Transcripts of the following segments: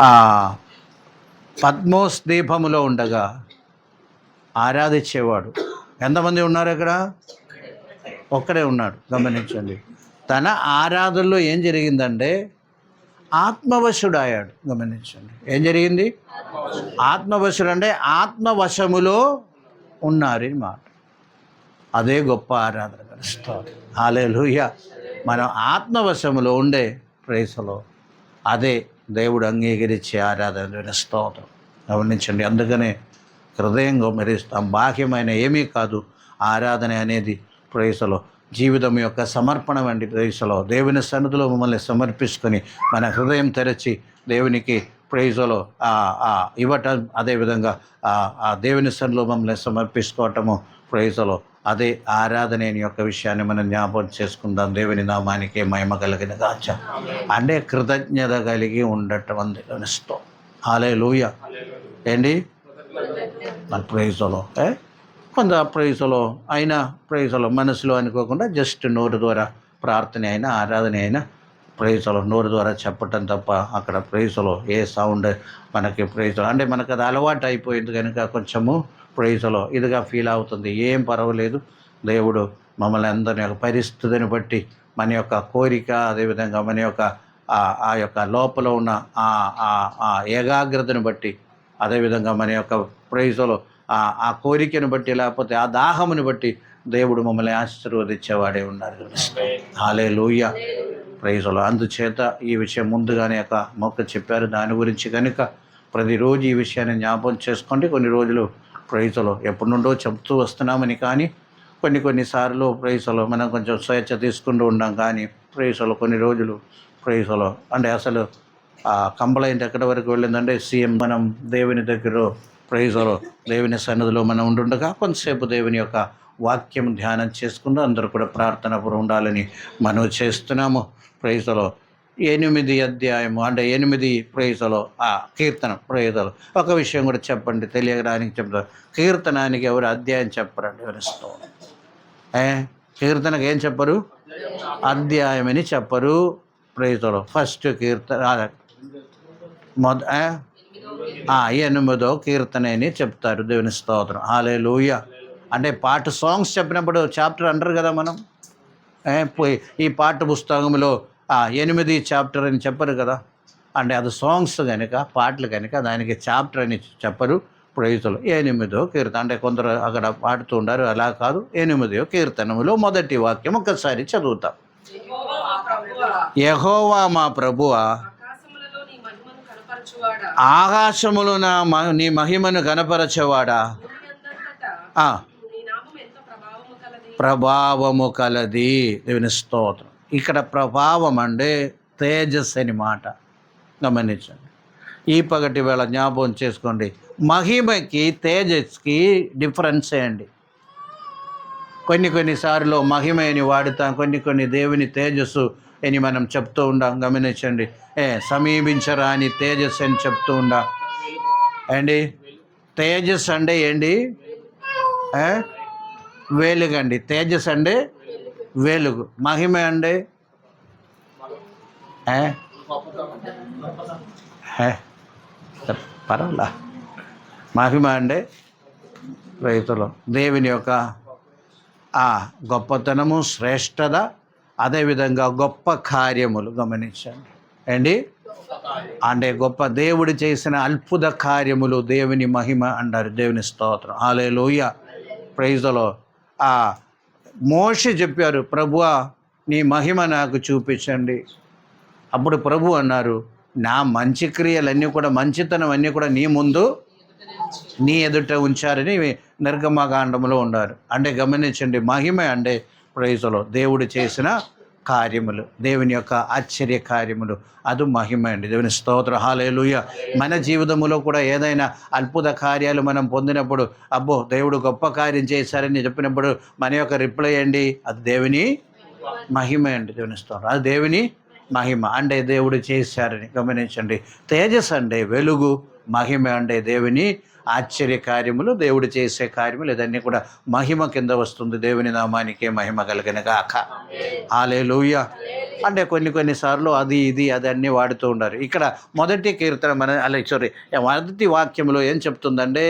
ఆ పద్మోస్ దీపములో ఉండగా ఆరాధించేవాడు. ఎంతమంది ఉన్నారు ఇక్కడ? ఒక్కడే ఉన్నాడు. గమనించండి. తన ఆరాధనలో ఏం జరిగిందంటే ఆత్మవశుడయ్యాడు. గమనించండి, ఏం జరిగింది? ఆత్మవశుడు అంటే ఆత్మవశములో ఉన్నారు మాట. అదే గొప్ప ఆరాధన. హల్లెలూయా. మనం ఆత్మవశములో ఉండే ప్రేసలో అదే దేవుడు అంగీకరించే ఆరాధన. స్తోత్రం. గమనించండి, అందుకనే హృదయం గమనిస్తాం. బాహ్యమైన ఏమీ కాదు ఆరాధన అనేది. ప్రేసలో జీవితం యొక్క సమర్పణ వంటి ప్రేసలో దేవుని సన్నిధిలో మమ్మల్ని సమర్పించుకొని మన హృదయం తెరచి దేవునికి ప్రైజలో ఇవ్వటం, అదేవిధంగా ఆ దేవుని సన్నిధిలో మమ్మల్ని సమర్పించుకోవటము ప్రైజలో అదే ఆరాధన యొక్క విషయాన్ని మనం జ్ఞాపకం చేసుకుందాం. దేవుని నామానికే మహిమ కలిగిన గాచ. అంటే కృతజ్ఞత కలిగి ఉండటం అందులో. హల్లెలూయా. ఏంటి మన ప్రైజలో కొంత ప్రైజలో అయినా ప్రైజలో మనసులో అనుకోకుండా జస్ట్ నోరు ద్వారా ప్రార్థన అయినా ఆరాధన అయినా ప్రైజలో నోరు ద్వారా చెప్పటం తప్ప అక్కడ ప్రైజలో ఏ సౌండ్ మనకి ప్రైజలో అంటే మనకు అది అలవాటు అయిపోయింది కనుక కొంచెము ప్రైజలో ఇదిగా ఫీల్ అవుతుంది. ఏం పర్వాలేదు, దేవుడు మమ్మల్ని అందరి యొక్క పరిస్థితిని బట్టి మన యొక్క కోరిక, అదేవిధంగా మన యొక్క ఆ యొక్క లోపల ఉన్న ఏకాగ్రతను బట్టి, అదేవిధంగా మన యొక్క ప్రైజలో ఆ కోరికను బట్టి, లేకపోతే ఆ దాహమును బట్టి దేవుడు మమ్మల్ని ఆశీర్వదించేవాడే ఉన్నారు. హల్లెలూయా. ప్రైజలో అందుచేత ఈ విషయం ముందుగానే ఒక మొక్క చెప్పారు. దాని గురించి కనుక ప్రతిరోజు ఈ విషయాన్ని జ్ఞాపకం చేసుకోండి. కొన్ని రోజులు ప్రైజలో ఎప్పటి నుండో చెప్తూ వస్తున్నామని, కానీ కొన్నిసార్లు ప్రైజలో మనం కొంచెం స్వేచ్ఛ తీసుకుంటూ ఉన్నాం. కానీ ప్రైజలో కొన్ని రోజులు ప్రైజలో అంటే అసలు కంప్లైంట్ ఎక్కడి వరకు వెళ్ళిందంటే సీఎం మనం దేవుని దగ్గర ప్రైజలో దేవుని సన్నిధిలో మనం ఉండుండగా కొంతసేపు దేవుని యొక్క వాక్యం ధ్యానం చేసుకుంటూ అందరూ కూడా ప్రార్థనపూర్వకంగా ఉండాలని మనం చేస్తున్నాము. ప్రైజలో 8 అధ్యాయము అంటే 8 ప్రైజలో కీర్తన ప్రైజలో ఒక విషయం కూడా చెప్పండి, తెలియడానికి చెప్తారు. కీర్తనానికి ఎవరు అధ్యాయం చెప్పరండి, వివరిస్తూ. కీర్తనకు ఏం చెప్పరు? అధ్యాయం అని చెప్పరు. ప్రైజలో ఫస్ట్ కీర్తన 8వ కీర్తన అని చెప్తారు. దేవుని స్తోత్రం. హల్లెలూయా. అంటే పాట సాంగ్స్ చెప్పినప్పుడు చాప్టర్ అంటారు కదా మనం. ఈ పాఠ్య పుస్తకంలో 8 చాప్టర్ అని చెప్పరు కదా. అంటే అది సాంగ్స్ కనుక, పాటలు కనుక దానికి చాప్టర్ అని చెప్పరు. ప్రైజులు 8వ కీర్తన అంటే కొందరు అక్కడ పాడుతూ ఉండారు. అలా కాదు, 8వ కీర్తనములో మొదటి వాక్యం ఒక్కసారి చదువుతాం. యెహోవా మా ప్రభువా, ఆకాశములో నీ మహిమను కనపరచేవాడా, ప్రభావము కలది. దేవుని స్తోత్రం. ఇక్కడ ప్రభావం అంటే తేజస్ అని మాట. గమనించండి. ఈ పగటి వేళ జ్ఞాపకం చేసుకోండి, మహిమకి తేజస్కి డిఫరెన్స్ ఏంటి. కొన్నిసార్లు మహిమ అని వాడుతాం, కొన్ని దేవుని తేజస్సు అని మనం చెప్తూ ఉండాం. గమనించండి. సమీపించరాని తేజస్సు అని చెప్తూ ఉండా. ఏంటి తేజస్ అంటే ఏంటి? వెలుగండి. తేజస్ అంటే వెలుగు. మహిమ అంటే పర్వాలా. మహిమ అంటే రైతులు దేవుని యొక్క గొప్పతనము, శ్రేష్టత, అదేవిధంగా గొప్ప కార్యములు. గమనించండి. ఏంటి అంటే గొప్ప దేవుడు చేసిన అద్భుత కార్యములు దేవుని మహిమ అంటారు. దేవుని స్తోత్రం. హల్లెలూయా. ప్రైజ్లో మోషే చెప్పారు, ప్రభువా నీ మహిమ నాకు చూపించండి. అప్పుడు ప్రభు అన్నారు, నా మంచి క్రియలన్నీ కూడా, మంచితనం అన్నీ కూడా నీ ముందు నీ ఎదుట ఉంచారని నిర్గమకాండంలో ఉన్నారు. అంటే గమనించండి, మహిమ అంటే ప్రైజులో దేవుడు చేసిన కార్యములు, దేవుని యొక్క ఆశ్చర్య కార్యములు, అది మహిమ అండి. దేవుని స్తోత్రం. హల్లెలూయా. మన జీవితంలో కూడా ఏదైనా అద్భుత కార్యాలు మనం పొందినప్పుడు, అబ్బో దేవుడు గొప్ప కార్యం చేశారని చెప్పినప్పుడు మన యొక్క రిప్లై అండి, అది దేవుని మహిమ అండి. దేవుని స్తోత్రం. అది దేవుని మహిమ అంటే దేవుడు చేశారని. గమనించండి. తేజస్ అంటే వెలుగు, మహిమ అంటే దేవుని ఆశ్చర్య కార్యములు, దేవుడు చేసే కార్యములు, ఇదన్నీ కూడా మహిమ కింద వస్తుంది. దేవుని నామానికే మహిమ కలిగిన గాక. హల్లెలూయా. అంటే కొన్నిసార్లు అది ఇది అదన్నీ వాడుతూ ఉన్నారు. ఇక్కడ మొదటి కీర్తన మొదటి వాక్యంలో ఏం చెప్తుందంటే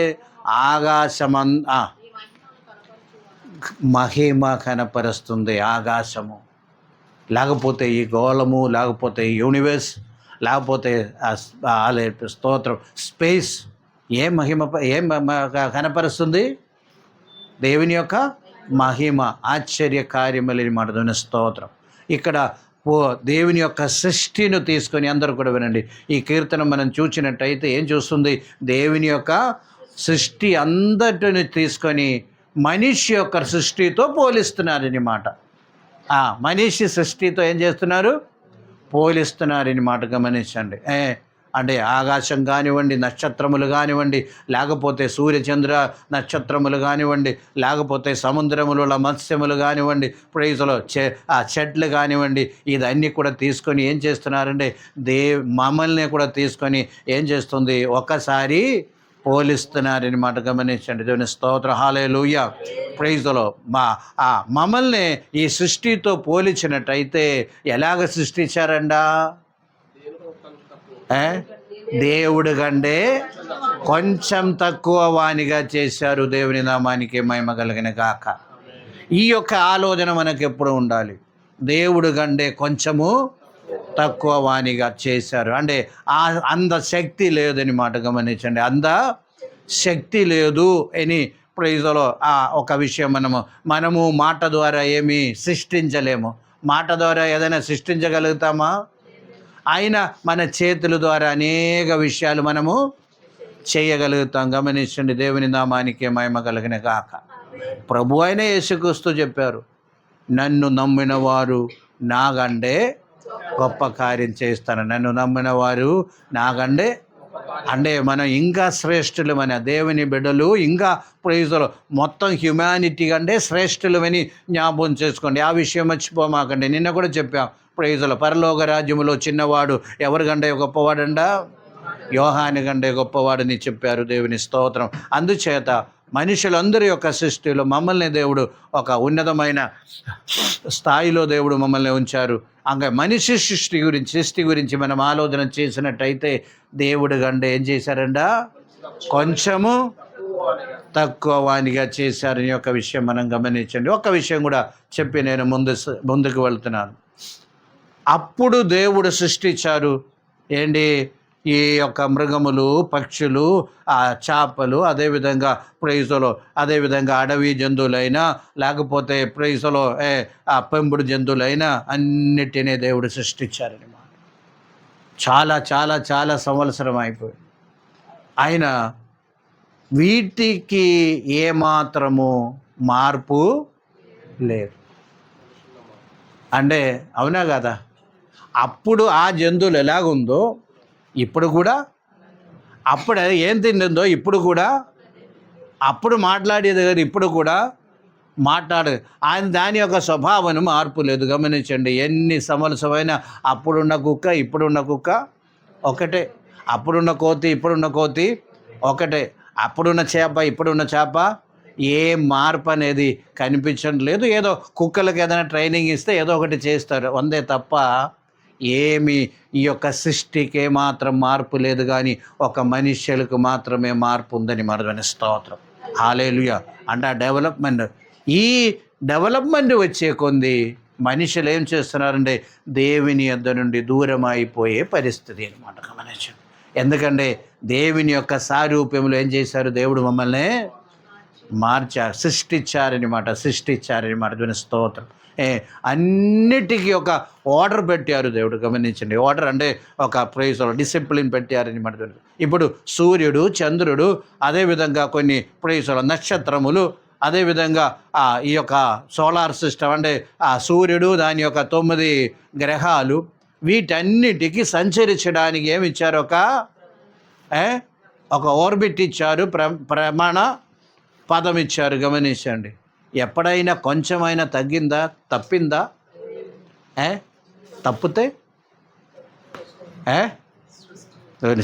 మహిమ కనపరుస్తుంది ఆకాశము, లేకపోతే ఈ గోళము, లేకపోతే ఈ యూనివర్స్, లేకపోతే స్తోత్రం స్పేస్ ఏం కనపరుస్తుంది? దేవుని యొక్క మహిమ, ఆశ్చర్య కార్యములని మాట స్తోత్రం. ఇక్కడ దేవుని యొక్క సృష్టిని తీసుకొని, అందరూ కూడా వినండి, ఈ కీర్తన మనం చూసినట్టయితే ఏం చూస్తుంది? దేవుని యొక్క సృష్టి అందటిని తీసుకొని మనిషి యొక్క సృష్టితో పోలిస్తున్నారన్నమాట. మనిషి సృష్టితో ఏం చేస్తున్నారు? పోలిస్తున్నారన్నమాట. గమనించండి. అంటే ఆకాశం కానివ్వండి, నక్షత్రములు కానివ్వండి, లేకపోతే సూర్యచంద్ర నక్షత్రములు కానివ్వండి, లేకపోతే సముద్రముల మత్స్యములు కానివ్వండి, ప్రైజులో చెట్లు కానివ్వండి, ఇదన్నీ కూడా తీసుకొని ఏం చేస్తున్నారంటే మమ్మల్ని కూడా తీసుకొని ఏం చేస్తుంది? ఒకసారి పోలిస్తున్నారన్నమాట. గమనించండి. దేవుని స్తోత్రం. హల్లెలూయా. ప్రైజ్లో మమ్మల్ని ఈ సృష్టితో పోల్చినట్టయితే ఎలాగ సృష్టించారండా? దేవుడు కంటే కొంచెం తక్కువ వానిగా చేశారు. దేవుని నామానికి మహిమ కలిగిన గాక. ఈ యొక్క ఆలోచన మనకు ఎప్పుడు ఉండాలి. దేవుడు కంటే కొంచెము తక్కువ వానిగా చేశారు అంటే అంత శక్తి లేదని మాట. గమనించండి. అంత శక్తి లేదు అని ప్రైజ్లో ఒక విషయం మనము మాట ద్వారా ఏమీ సృష్టించలేము. మాట ద్వారా ఏదైనా సృష్టించగలుగుతామా? అయినా మన చేతుల ద్వారా అనేక విషయాలు మనము చేయగలుగుతాం. గమనించండి. దేవుని నామానికి మహిమ కలిగిన గాక. ప్రభు అయిన యేసుక్రీస్తు చెప్పారు, నన్ను నమ్మిన వారు నాకంటే గొప్ప కార్యం చేస్తాను. నన్ను నమ్మిన వారు నాకంటే అంటే మనం ఇంకా శ్రేష్ఠులు, మన దేవుని బిడ్డలు ఇంకా ప్రైజులు మొత్తం హ్యుమానిటీ కంటే శ్రేష్ఠులమని జ్ఞాపకం చేసుకోండి. ఆ విషయం మర్చిపోమాకండి. నిన్న కూడా చెప్పాం. ప్రైజులు పరలోక రాజ్యములో చిన్నవాడు ఎవరికంటే గొప్పవాడండా? యోహాను కంటే గొప్పవాడని చెప్పారు. దేవుని స్తోత్రం. అందుచేత మనుషులందరి యొక్క సృష్టిలో మమ్మల్ని దేవుడు ఒక ఉన్నతమైన స్థాయిలో దేవుడు మమ్మల్ని ఉంచారు. ఇంకా మనిషి సృష్టి గురించి మనం ఆలోచన చేసినట్టయితే దేవుడు కంటే ఏం చేశారంట? కొంచెము తక్కువ వానిగా చేశారని యొక్క విషయం మనం గమనించండి. ఒక విషయం కూడా చెప్పి నేను ముందుకు వెళ్తున్నాను. అప్పుడు దేవుడు సృష్టించారు ఏంటి? ఈ యొక్క మృగములు, పక్షులు, చేపలు, అదేవిధంగా ప్రైజులో అదేవిధంగా అడవి జంతువులైనా లేకపోతే ప్రైజులో పెంపుడు జంతువులైనా అన్నిటినీ దేవుడు సృష్టించారనమాట. చాలా చాలా చాలా సంవత్సరం అయిపోయింది. ఆయన వీటికి ఏమాత్రము మార్పు లేదు. అంటే అవునా కదా? అప్పుడు ఆ జంతువులు ఎలాగుందో ఇప్పుడు కూడా, అప్పుడు ఏం తింటుందో ఇప్పుడు కూడా, అప్పుడు మాట్లాడేది కదా ఇప్పుడు కూడా మాట్లాడదు. ఆయన దాని యొక్క స్వభావం మార్పు లేదు. గమనించండి. ఎన్ని సంవత్సరమైనా అప్పుడున్న కుక్క ఇప్పుడున్న కుక్క ఒకటే, అప్పుడున్న కోతి ఇప్పుడున్న కోతి ఒకటే, అప్పుడున్న చేప ఇప్పుడున్న చేప, ఏ మార్పు అనేది కనిపించడం లేదు. ఏదో కుక్కలకు ఏదైనా ట్రైనింగ్ ఇస్తే ఏదో ఒకటి చేస్తారు అంతే తప్ప ఏమి ఈ యొక్క సృష్టికి ఏమాత్రం మార్పు లేదు. కానీ ఒక మనుష్యులకు మాత్రమే మార్పు ఉందని మన స్తోత్రం. హల్లెలూయా. అంటే ఈ డెవలప్మెంట్ వచ్చే కొంది మనుషులు ఏం చేస్తున్నారంటే దేవుని యొద్ద నుండి దూరం అయిపోయే పరిస్థితి అనమాట. గమనించండి. ఎందుకంటే దేవుని యొక్క సారూప్యంలో ఏం చేశారు? దేవుడు మమ్మల్ని సృష్టించారనమాట. దేవుని స్తోత్రం. అన్నిటికీ ఒక ఆర్డర్ పెట్టారు దేవుడు. గమనించండి. ఆర్డర్ అంటే ఒక ప్రైజ్ డిసిప్లిన్ పెట్టారనమాట. ఇప్పుడు సూర్యుడు, చంద్రుడు, అదేవిధంగా కొన్ని ప్రైజుల నక్షత్రములు, అదేవిధంగా ఈ యొక్క సోలార్ సిస్టమ్ అంటే ఆ సూర్యుడు, దాని యొక్క 9 గ్రహాలు, వీటన్నిటికీ సంచరించడానికి ఏమి ఇచ్చారు? ఒక ఆర్బిట్ ఇచ్చారు, ప్రమాణ పదం ఇచ్చారు. గమనించండి. ఎప్పుడైనా కొంచెమైనా తగ్గిందా? తప్పిందా? తప్పితే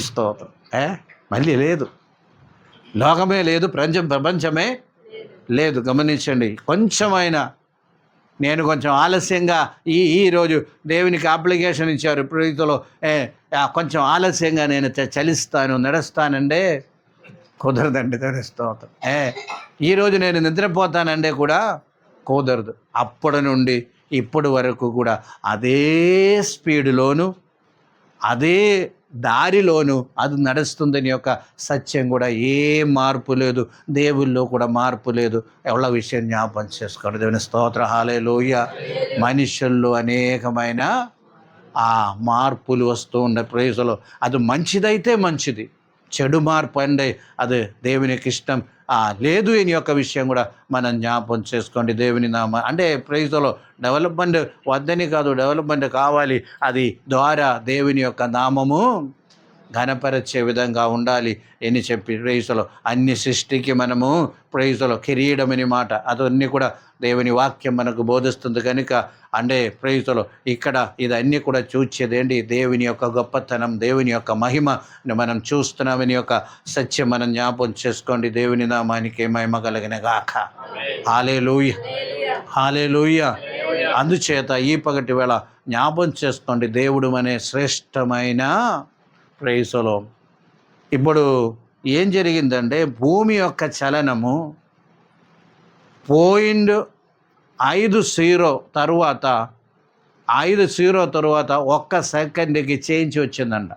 స్తోత్రం. మళ్ళీ లేదు, లోకమే లేదు, ప్రపంచమే లేదు. గమనించండి. కొంచెమైనా నేను కొంచెం ఆలస్యంగా ఈరోజు దేవునికి అప్లికేషన్ ఇచ్చారు ప్రీతిలో, కొంచెం ఆలస్యంగా నేను చలిస్తాను, నడుస్తానంటే కుదరదండి. స్తోత్రం. ఈరోజు నేను నిద్రపోతానంటే కూడా కుదరదు. అప్పటి నుండి ఇప్పటి వరకు కూడా అదే స్పీడులోను అదే దారిలోను అది నడుస్తుందని యొక్క సత్యం కూడా ఏ మార్పు లేదు. దేవుల్లో కూడా మార్పు లేదు. ఎవరి విషయం జ్ఞాపకం చేసుకోండి. దేవుని స్తోత్ర. హల్లెలూయా. మనుషుల్లో అనేకమైన మార్పులు వస్తూ ఉండే ప్రేజలో అది మంచిదైతే మంచిది, చెడు మార్పు అంటే అది దేవునికి ఇష్టం లేదు అని యొక్క విషయం కూడా మనం జ్ఞాపకం చేసుకోండి. దేవుని నామ అంటే ప్రైజ్లో డెవలప్మెంట్ వద్దని కాదు, డెవలప్మెంట్ కావాలి. అది ద్వారా దేవుని యొక్క నామము ఘనపరిచే విధంగా ఉండాలి అని చెప్పి ప్రైజ్లో అన్ని సృష్టికి మనము ప్రైజ్లో కిరీడమని మాట అదన్నీ కూడా దేవుని వాక్యం మనకు బోధిస్తుంది కనుక అంటే ప్రైజ్లో ఇక్కడ ఇదన్నీ కూడా చూచేదేంటి దేవుని యొక్క గొప్పతనం, దేవుని యొక్క మహిమ మనం చూస్తున్నామని యొక్క సత్యం మనం జ్ఞాపకం చేసుకోండి. దేవుని నామానికి మహిమ కలిగిన గాక. హల్లెలూయా, హల్లెలూయా. అందుచేత ఈ పగటి వేళ జ్ఞాపకం చేసుకోండి, దేవుడు అనే శ్రేష్టమైన ప్రైజ్లో ఇప్పుడు ఏం జరిగిందంటే భూమి యొక్క చలనము 0.50 తర్వాత 5 తర్వాత 1 సెకండ్కి చేంజ్ వచ్చిందంట.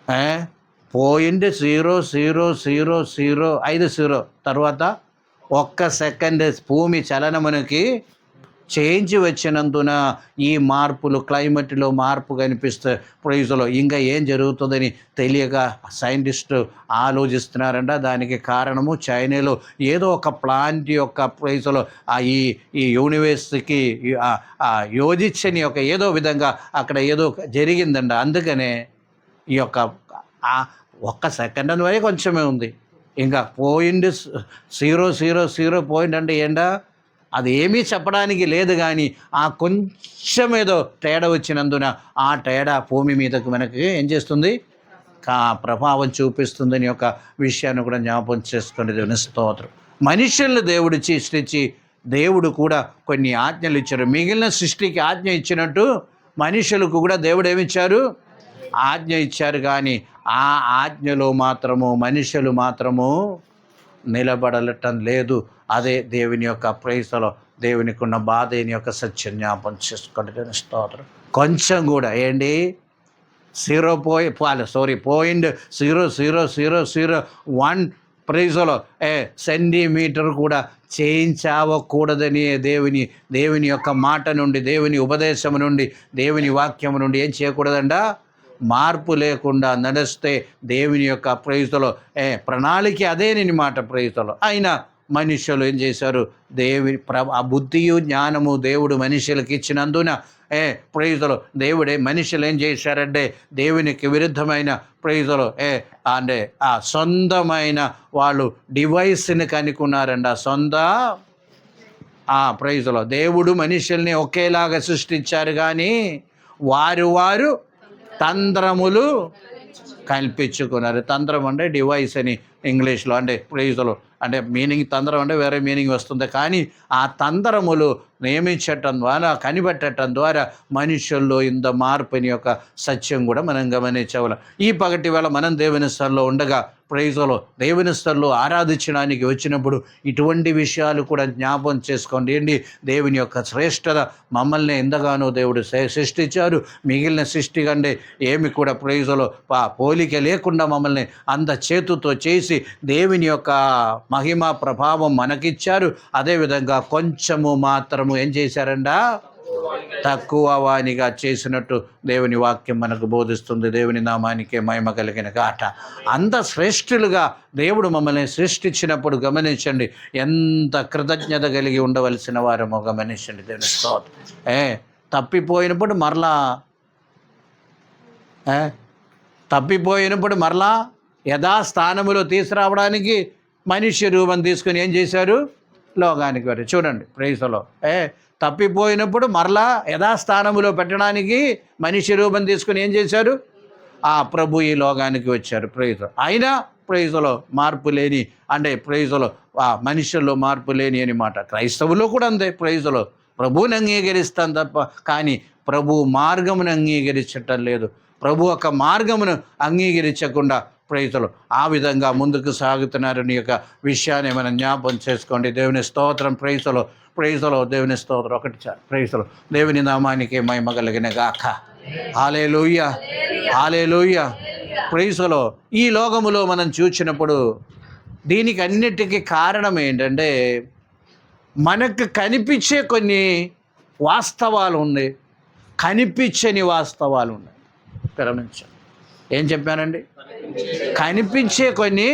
0.000050 తర్వాత 1 సెకండ్ భూమి చలనమునికి చేంజ్ వచ్చినందున ఈ మార్పులు క్లైమేట్లో మార్పు కనిపిస్తే ప్రైజ్లో ఇంకా ఏం జరుగుతుందని తెలియక సైంటిస్టు ఆలోచిస్తున్నారంట. దానికి కారణము చైనాలో ఏదో ఒక ప్లాంట్ యొక్క ప్రైజ్లో ఈ యూనివర్స్కి యోజించని యొక్క ఏదో విధంగా అక్కడ ఏదో జరిగిందంట. అందుకనే ఈ యొక్క 1 సెకండ్ అని కొంచెమే ఉంది, ఇంకా 0.00 పాయింట్ అంటే ఏంటా అది ఏమీ చెప్పడానికి లేదు. కానీ కొంచెం ఏదో తేడా వచ్చినందున ఆ తేడా భూమి మీదకు మనకి ఏం చేస్తుంది, ప్రభావం చూపిస్తుందని ఒక విషయాన్ని కూడా జ్ఞాపకం చేసుకోండి. దేవుని స్తోత్రం. మనుషులను దేవుడు సృష్టించి దేవుడు కూడా కొన్ని ఆజ్ఞలు ఇచ్చారు. మిగిలిన సృష్టికి ఆజ్ఞ ఇచ్చినట్టు మనుషులకు కూడా దేవుడు ఏమిచ్చారు, ఆజ్ఞ ఇచ్చారు. కానీ ఆ ఆజ్ఞలో మాత్రము మనుషులు మాత్రము నిలబడటం లేదు. అదే దేవుని యొక్క ప్రైజ్లో దేవునికి ఉన్న బాధ యొక్క సత్యం జ్ఞాపకం చేసుకోండి. స్తోత్రం. కొంచెం కూడా 0.0001 ప్రైజ్లో సెంటీమీటర్ కూడా చేంజ్ అవ్వకూడదని దేవుని యొక్క మాట నుండి, దేవుని ఉపదేశం నుండి, దేవుని వాక్యం నుండి ఏం చేయకూడదంట, మార్పు లేకుండా నడిస్తే దేవుని యొక్క ప్రైజ్లో ప్రణాళిక అదేనని మాట ప్రైజ్లో. అయినా మనుషులు ఏం చేశారు, ఆ బుద్ధియు జ్ఞానము దేవుడు మనుషులకు ఇచ్చినందున ప్రైజ్లో దేవుడే మనుషులు ఏం చేశారంటే దేవునికి విరుద్ధమైన ప్రైజ్లో అంటే సొంతమైన వాళ్ళు డివైస్ని కనుక్కున్నారండి. సొంత ప్రైజ్లో దేవుడు మనుషుల్ని ఒకేలాగా సృష్టించారు, కానీ వారు తంత్రములు కల్పించుకున్నారు. తంత్రం అంటే డివైస్ అని ఇంగ్లీష్లో, అంటే ప్రైజ్లో అంటే మీనింగ్ తంత్రం అంటే వేరే మీనింగ్ వస్తుంది. కానీ ఆ తంత్రములు నియమించటం ద్వారా, కనిపెట్టడం ద్వారా మనుషుల్లో ఇంత మార్పుని యొక్క సత్యం కూడా మనం గమనించవాలి. ఈ పగటి వేళ మనం దేవుని స్థలంలో ఉండగా ప్రైజ్లో దేవుని స్థలంలో ఆరాధించడానికి వచ్చినప్పుడు ఇటువంటి విషయాలు కూడా జ్ఞాపకం చేసుకోండి. ఏంటి, దేవుని యొక్క శ్రేష్టత మమ్మల్ని ఎంతగానో దేవుడు సృష్టించారు. మిగిలిన సృష్టి కంటే ఏమి కూడా ప్రైజ్లో పోలిక లేకుండా మమ్మల్ని అంత చేతుతో చేసి దేవుని యొక్క మహిమ ప్రభావం మనకిచ్చారు. అదేవిధంగా కొంచెము మాత్రము ఏం చేశారంట, తక్కువ వానిగా చేసినట్టు దేవుని వాక్యం మనకు బోధిస్తుంది. దేవుని నామానికే మహిమ కలిగిన గాట. అంత శ్రేష్ఠులుగా దేవుడు మమ్మల్ని సృష్టించినప్పుడు గమనించండి, ఎంత కృతజ్ఞత కలిగి ఉండవలసిన వారమో గమనించండి. దేవుని స్తోత్రం. తప్పిపోయినప్పుడు మరలా యథాస్థానములో తీసుకురావడానికి మనిషి రూపం తీసుకుని ఏం చేశారు, లోకానికి వారు. చూడండి ప్రైజ్లో తప్పిపోయినప్పుడు మరలా యథాస్థానములో పెట్టడానికి మనిషి రూపం తీసుకుని ఏం చేశారు, ఆ ప్రభు ఈ లోకానికి వచ్చారు. ప్రైజ్ అయినా ప్రైజ్లో మార్పు లేని, అంటే ప్రైజ్లో ఆ మనుషుల్లో మార్పు లేని అని మాట. క్రైస్తవులో కూడా అంతే. ప్రైజ్లో ప్రభువుని అంగీకరిస్తాం తప్ప కానీ ప్రభు మార్గమును అంగీకరించటం లేదు. ప్రభు ఒక మార్గమును అంగీకరించకుండా ప్రైజ్లో ఆ విధంగా ముందుకు సాగుతున్నారని యొక్క విషయాన్ని మనం జ్ఞాపకం చేసుకోండి. దేవుని స్తోత్రం. ప్రైజ్లో దేవుని స్తోత్రం. ఒకటి చాలు. ప్రైజ్లో దేవుని నామానికి మహిమ కలిగిన గాక. హల్లెలూయా, హల్లెలూయా. ప్రైజ్లో ఈ లోకములో మనం చూసినప్పుడు దీనికి అన్నిటికీ కారణం ఏంటంటే మనకు కనిపించే కొన్ని వాస్తవాలు ఉన్నాయి, కనిపించని వాస్తవాలు ఉన్నాయి. గమనించండి, ఏం చెప్పానండి? కనిపించే కొన్ని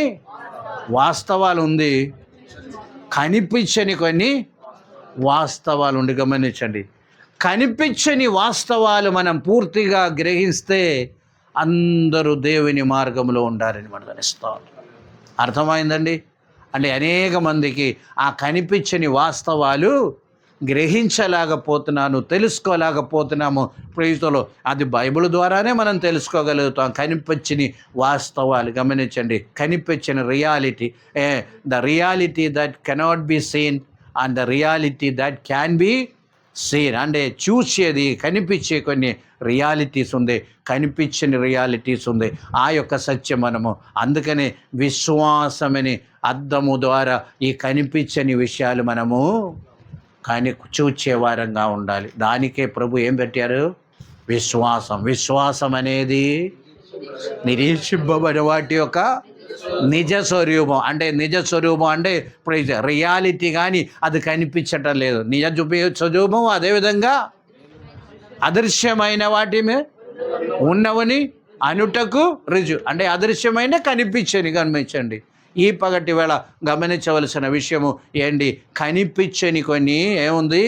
వాస్తవాలు ఉంది, కనిపించని కొన్ని వాస్తవాలు ఉంది. గమనించండి, కనిపించని వాస్తవాలు మనం పూర్తిగా గ్రహిస్తే అందరూ దేవుని మార్గంలో ఉండాలని మనం గమనిస్తాం. అర్థమైందండి? అంటే అనేక మందికి ఆ కనిపించని వాస్తవాలు గ్రహించలేకపోతున్నాను, తెలుసుకోలేకపోతున్నాము. ప్రైజ్లో అది బైబిల్ ద్వారానే మనం తెలుసుకోగలుగుతాం. కనిపించని వాస్తవాలు గమనించండి, కనిపించిన reality, the reality that cannot be seen and the reality that can be seen. అంటే చూసేది కనిపించే కొన్ని రియాలిటీస్ ఉంది, కనిపించని రియాలిటీస్ ఉంది. ఆ యొక్క సత్యం మనము అందుకనే విశ్వాసమని అర్థము ద్వారా ఈ కనిపించని విషయాలు మనము కానీ చూచేవారంగా ఉండాలి. దానికే ప్రభు ఏం పెట్టారు? విశ్వాసం. విశ్వాసం అనేది నిరీక్షింపబడిన వాటి యొక్క నిజ స్వరూపం. అంటే నిజ స్వరూపం అంటే రియాలిటీ కానీ అది కనిపించటం లేదు. నిజ స్వరూపం అదేవిధంగా అదృశ్యమైన వాటి ఉన్నవని అనుటకు రుజు. అంటే అదృశ్యమైన కనిపించండి. ఈ పగటి వేళ గమనించవలసిన విషయము ఏంటి? కనిపించని కొన్ని ఏముంది?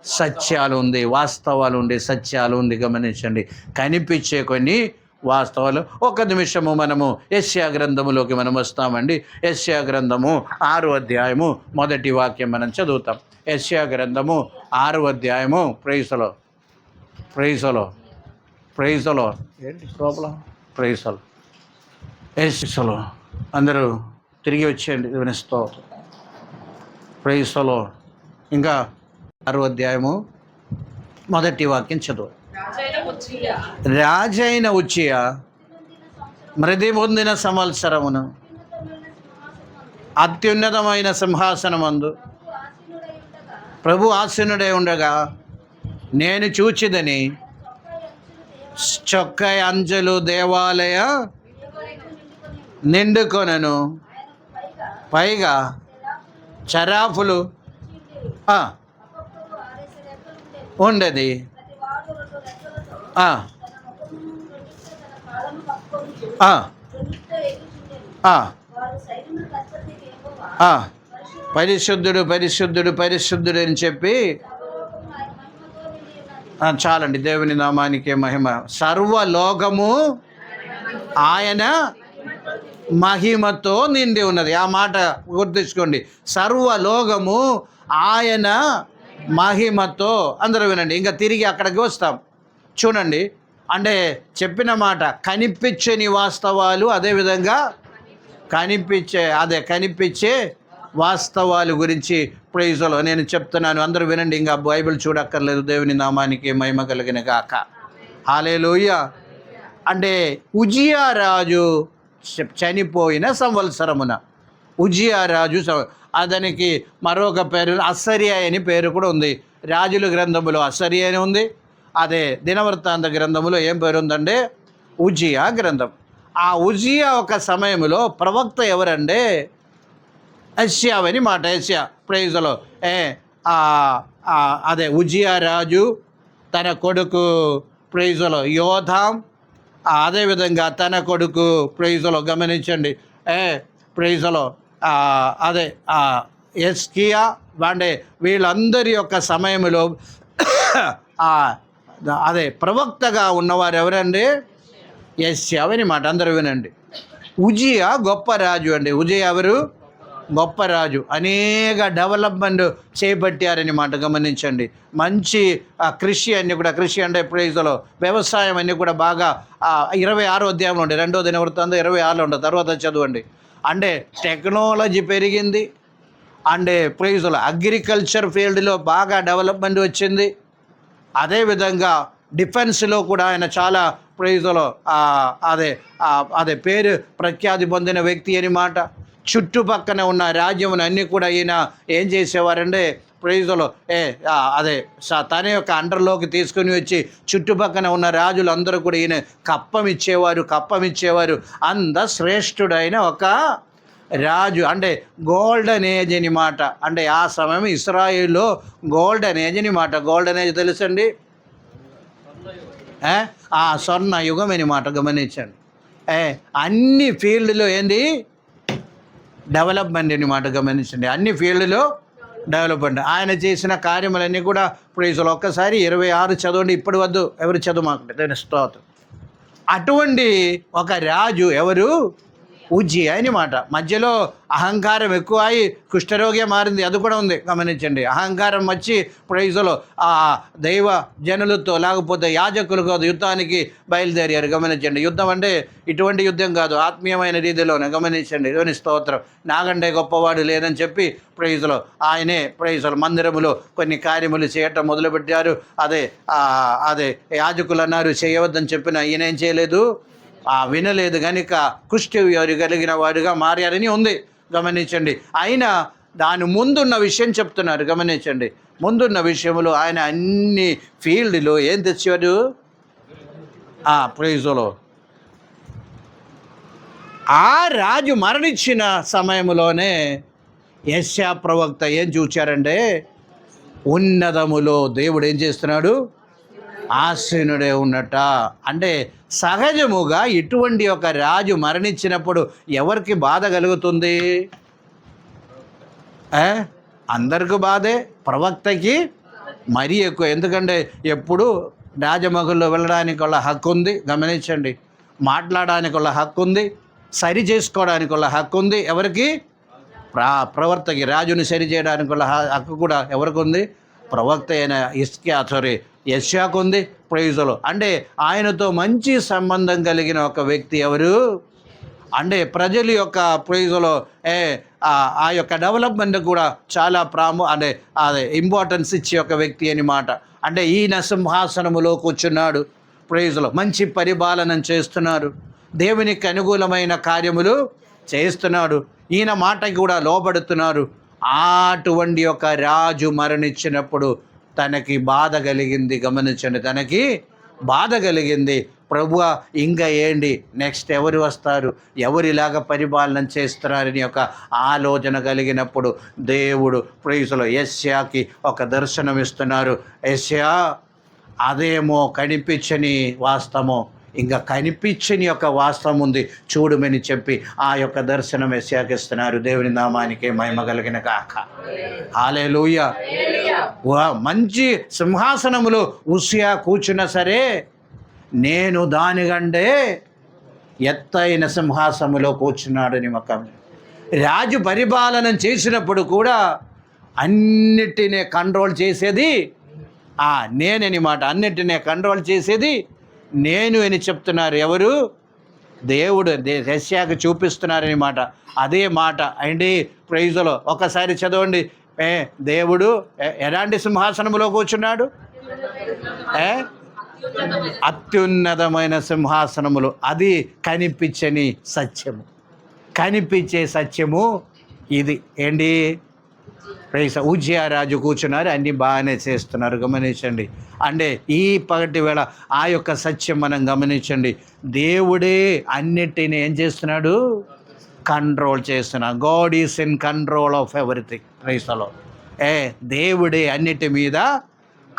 సత్యాలు ఉంది, వాస్తవాలు ఉంది, సత్యాలు ఉంది. గమనించండి, కనిపించే కొన్ని వాస్తవాలు. ఒక నిమిషము మనము యెషయా గ్రంథములోకి మనం వస్తామండి. యెషయా గ్రంథము 6వ అధ్యాయము 1వ వాక్యం మనం చదువుతాం. యెషయా గ్రంథము 6వ అధ్యాయము ప్రైజ్లో ఏంటి ప్రాబ్లం? ప్రైజ్లో అందరూ తిరిగి వచ్చేయండి. వినిస్తో ప్రైజ్లో ఇంకా 6వ అధ్యాయము 1వ వాక్యం చదువు. రాజైన ఉజ్జియా మృతి పొందిన సంవత్సరమున అత్యున్నతమైన సింహాసనమందు ప్రభు ఆసీనుడై ఉండగా నేను చూచిదని చొక్క అంచెలు దేవాలయ నిండుకొనను, పైగా చరాఫులు ఉండేది. పరిశుద్ధుడు పరిశుద్ధుడు పరిశుద్ధుడు అని చెప్పి చాలండి. దేవుని నామానికే మహిమ. సర్వలోకము ఆయన మహిమతో నిండి ఉన్నది. ఆ మాట గుర్తుంచుకోండి. సర్వలోకము ఆయన మహిమతో. అందరూ వినండి. ఇంకా తిరిగి అక్కడికి వస్తాం. చూడండి, అంటే చెప్పిన మాట కనిపించని వాస్తవాలు, అదేవిధంగా కనిపించే వాస్తవాలు గురించి ప్రైజ్లో నేను చెప్తున్నాను. అందరూ వినండి. ఇంకా బైబిల్ చూడక్కర్లేదు. దేవుని నామానికి మహిమ కలిగిన గాక. హల్లెలూయా. అంటే ఉజ్జియా రాజు చనిపోయిన సంవత్సరమున, ఉజ్జియా రాజు అతనికి మరొక పేరు అసర్యా అని పేరు కూడా ఉంది. రాజుల గ్రంథములో అసర్యా అని ఉంది. అదే దినవృత్తాంత గ్రంథములో ఏం పేరు ఉందంటే ఉజ్జియా గ్రంథం. ఆ ఉజ్జియా ఒక సమయంలో ప్రవక్త ఎవరంటే యెషయా అని మాట. యెషయా ప్రైజ్లో అదే ఉజ్జియా రాజు తన కొడుకు ప్రైజ్లో యోధాం, అదేవిధంగా తన కొడుకు ప్రైజ్లో గమనించండి ప్రైజ్లో అదే హిజ్కియా, అంటే వీళ్ళందరి యొక్క సమయంలో అదే ప్రవక్తగా ఉన్నవారు ఎవరండి? యెషయా అని మాట. అందరూ వినండి. ఉజ్జియా గొప్ప రాజు అండి. ఉజ్జియా ఎవరు? గొప్ప రాజు, అనేక డెవలప్మెంట్ చేపట్టారని గమనించండి. మంచి కృషి అన్నీ కూడా, కృషి అంటే ప్రైజ్లో వ్యవసాయం అన్నీ కూడా బాగా 26వ అధ్యాయంలో ఉండే 2వ దినవృత్తాంతం 26లో ఉంటుంది, తర్వాత చదవండి. అంటే టెక్నాలజీ పెరిగింది, అంటే ప్రైజ్లో అగ్రికల్చర్ ఫీల్డ్లో బాగా డెవలప్మెంట్ వచ్చింది. అదేవిధంగా డిఫెన్స్లో కూడా ఆయన చాలా ప్రైజ్లో అదే పేరు ప్రఖ్యాతి పొందిన వ్యక్తి అని మాట. చుట్టుపక్కన ఉన్న రాజ్యమును అన్నీ కూడా ఈయన ఏం చేసేవారంటే ప్రైజ్లో తన యొక్క అండర్లోకి తీసుకుని వచ్చి చుట్టుపక్కన ఉన్న రాజులందరూ కూడా ఈయన కప్పం ఇచ్చేవారు. అంత శ్రేష్ఠుడైన ఒక రాజు, అంటే గోల్డెన్ ఏజ్ అని మాట. అంటే ఆ సమయం ఇస్రాయేల్లో గోల్డెన్ ఏజ్ అని మాట. గోల్డెన్ ఏజ్ తెలుసండి, స్వర్ణ యుగం అని మాట. గమనించండి, అన్ని ఫీల్డ్లో ఏంది డెవలప్మెంట్ అని మాట. గమనించండి, అన్ని ఫీల్డ్లో డెవలప్మెంట్. ఆయన చేసిన కార్యములన్నీ కూడా ప్రైజ్లో ఒక్కసారి 26 చదవండి. ఇప్పటి వద్దు ఎవరు చదవమాకండి, దాని స్తోత్రం. అటువంటి ఒక రాజు ఎవరు? ఉజ్జియా అని మాట. మధ్యలో అహంకారం ఎక్కువ అయి కుష్ఠరోగి మారింది, అది కూడా ఉంది. గమనించండి, అహంకారం వచ్చి ప్రైజ్లో దైవ జనులతో లేకపోతే యాజకులతో యుద్ధానికి బయలుదేరారు. గమనించండి, యుద్ధం అంటే ఇటువంటి యుద్ధం కాదు, ఆత్మీయమైన రీతిలోనే. గమనించండి, దేవుని స్తోత్రం. నాకంటే గొప్పవాడు లేదని చెప్పి ప్రైజ్లో ఆయనే ప్రైజ్లో మందిరములో కొన్ని కార్యములు చేయటం మొదలుపెట్టారు. అదే యాజకులు అన్నారు చేయవద్దని చెప్పిన ఈయన ఏం చేయలేదు, వినలేదు కనుక కుష్టి కలిగిన వాడుగా మారారని ఉంది. గమనించండి, ఆయన దాని ముందున్న విషయం చెప్తున్నారు. గమనించండి, ముందున్న విషయంలో ఆయన అన్ని ఫీల్డ్లో ఏం తెచ్చాడు? ప్రైజ్లో ఆ రాజు మరణించిన సమయంలోనే యెషయా ప్రవక్త ఏం చూచారంటే ఉన్నతములో దేవుడు ఏం చేస్తున్నాడు? ఆసీనుడే ఉన్నట. అంటే సహజముగా ఇటువంటి ఒక రాజు మరణించినప్పుడు ఎవరికి బాధ కలుగుతుంది? అందరికీ బాధే, ప్రవక్తకి మరీ ఎక్కువ. ఎందుకంటే ఎప్పుడు రాజమహల్లో వెళ్ళడానికి వాళ్ళ హక్కు ఉంది. గమనించండి, మాట్లాడడానికి వాళ్ళ హక్కు ఉంది, సరి చేసుకోవడానికి వాళ్ళ హక్కు ఉంది. ఎవరికి? ప్రవర్తకి, రాజుని సరి చేయడానికి వాళ్ళ హక్కు కూడా ఎవరికి ఉంది? ప్రవక్త అయిన యెషయాకు ఉంది. ప్రైజ్లో అంటే ఆయనతో మంచి సంబంధం కలిగిన ఒక వ్యక్తి ఎవరు అంటే ప్రజల యొక్క ప్రైజ్లో ఆ యొక్క డెవలప్మెంట్ కూడా చాలా ఇంపార్టెన్స్ ఇచ్చే ఒక వ్యక్తి అని మాట. అంటే ఈయన సింహాసనములో కూర్చున్నాడు, ప్రైజ్లో మంచి పరిపాలన చేస్తున్నారు, దేవునికి అనుకూలమైన కార్యములు చేస్తున్నాడు, ఈయన మాటకి కూడా లోబడుతున్నారు. అటువంటి ఒక రాజు మరణించినప్పుడు తనకి బాధ కలిగింది. గమనించండి, తనకి బాధ కలిగింది. ప్రభువా ఇంకా ఏంటి, నెక్స్ట్ ఎవరు వస్తారు, ఎవరిలాగా పరిపాలన చేస్తున్నారని ఒక ఆలోచన కలిగినప్పుడు దేవుడు ప్రైజ్లో యెషయాకి ఒక దర్శనం ఇస్తున్నారు. యెషయా, అదేమో కనిపించని వాస్తవమో ఇంకా కనిపించని యొక్క వాస్తవం ఉంది, చూడమని చెప్పి ఆ యొక్క దర్శనం యెషయాకి ఇస్తున్నారు. దేవుని నామానికి మహిమ కలిగిన కాక. హల్లెలూయా. మంచి సింహాసనములో ఉజ్జియా కూర్చున్నా సరే, నేను దానికంటే ఎత్తైన సింహాసనములో కూర్చున్నాడని ఒక రాజు పరిపాలన చేసినప్పుడు కూడా అన్నిటినీ కంట్రోల్ చేసేది నేనని మాట. అన్నిటినీ కంట్రోల్ చేసేది నేను అని చెప్తున్నారు. ఎవరు? దేవుడు యెషయాకు చూపిస్తున్నారని మాట. అదే మాట అండి ప్రైజ్లో ఒకసారి చదవండి. దేవుడు ఎలాంటి సింహాసనంలో కూర్చున్నాడు? అత్యున్నతమైన సింహాసనములు. అది కనిపించని సత్యము, కనిపించే సత్యము ఇది. ఏంటి? ఉజ్జియా రాజు కూర్చున్నారు, అన్నీ బాగానే చేస్తున్నారు. గమనించండి, అంటే ఈ పగటి వేళ ఆ యొక్క సత్యం మనం గమనించండి. దేవుడే అన్నిటిని ఏం చేస్తున్నాడు? కంట్రోల్ చేస్తున్నాడు. God is in control of everything. ప్రైస్లో దేవుడే అన్నిటి మీద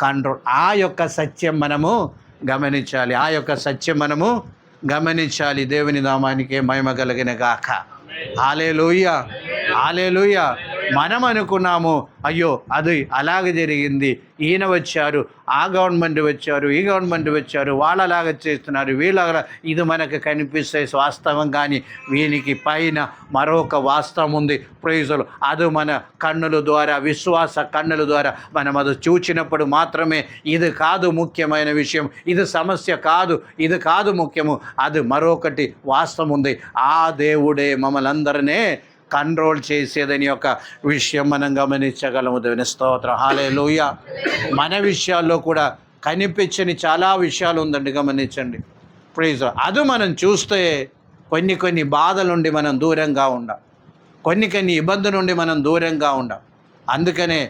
కంట్రోల్. ఆ యొక్క సత్యం మనము గమనించాలి, ఆ యొక్క సత్యం మనము గమనించాలి. దేవుని నామానికి మహిమ కలిగిన గాక. హల్లెలూయా, హల్లెలూయా. మనం అనుకున్నాము, అయ్యో అది అలాగే జరిగింది, ఈయన వచ్చారు, ఆ గవర్నమెంట్ వచ్చారు, ఈ గవర్నమెంట్ వచ్చారు, వాళ్ళు అలాగ చేస్తున్నారు, వీళ్ళ ఇది మనకు కనిపిస్తే వాస్తవం. కానీ వీనికి పైన మరొక వాస్తవం ఉంది. ప్రైజులు అది మన కన్నుల ద్వారా, విశ్వాస కన్నుల ద్వారా మనం అది చూచినప్పుడు మాత్రమే ఇది కాదు ముఖ్యమైన విషయం, ఇది సమస్య కాదు, ఇది కాదు ముఖ్యము, అది మరొకటి వాస్తవం ఉంది. ఆ దేవుడే మమ్మల్ని అందరినీ కంట్రోల్ చేసేదని యొక్క విషయం మనం గమనించగలము. దేవుని స్తోత్రం, హల్లెలూయా. మన విషయాల్లో కూడా కనిపించని చాలా విషయాలు ఉందండి, గమనించండి. ప్రైజ్. అది మనం చూస్తే కొన్ని బాధల నుండి మనం దూరంగా ఉండాం, కొన్ని ఇబ్బందుల నుండి మనం దూరంగా ఉండాం. అందుకనే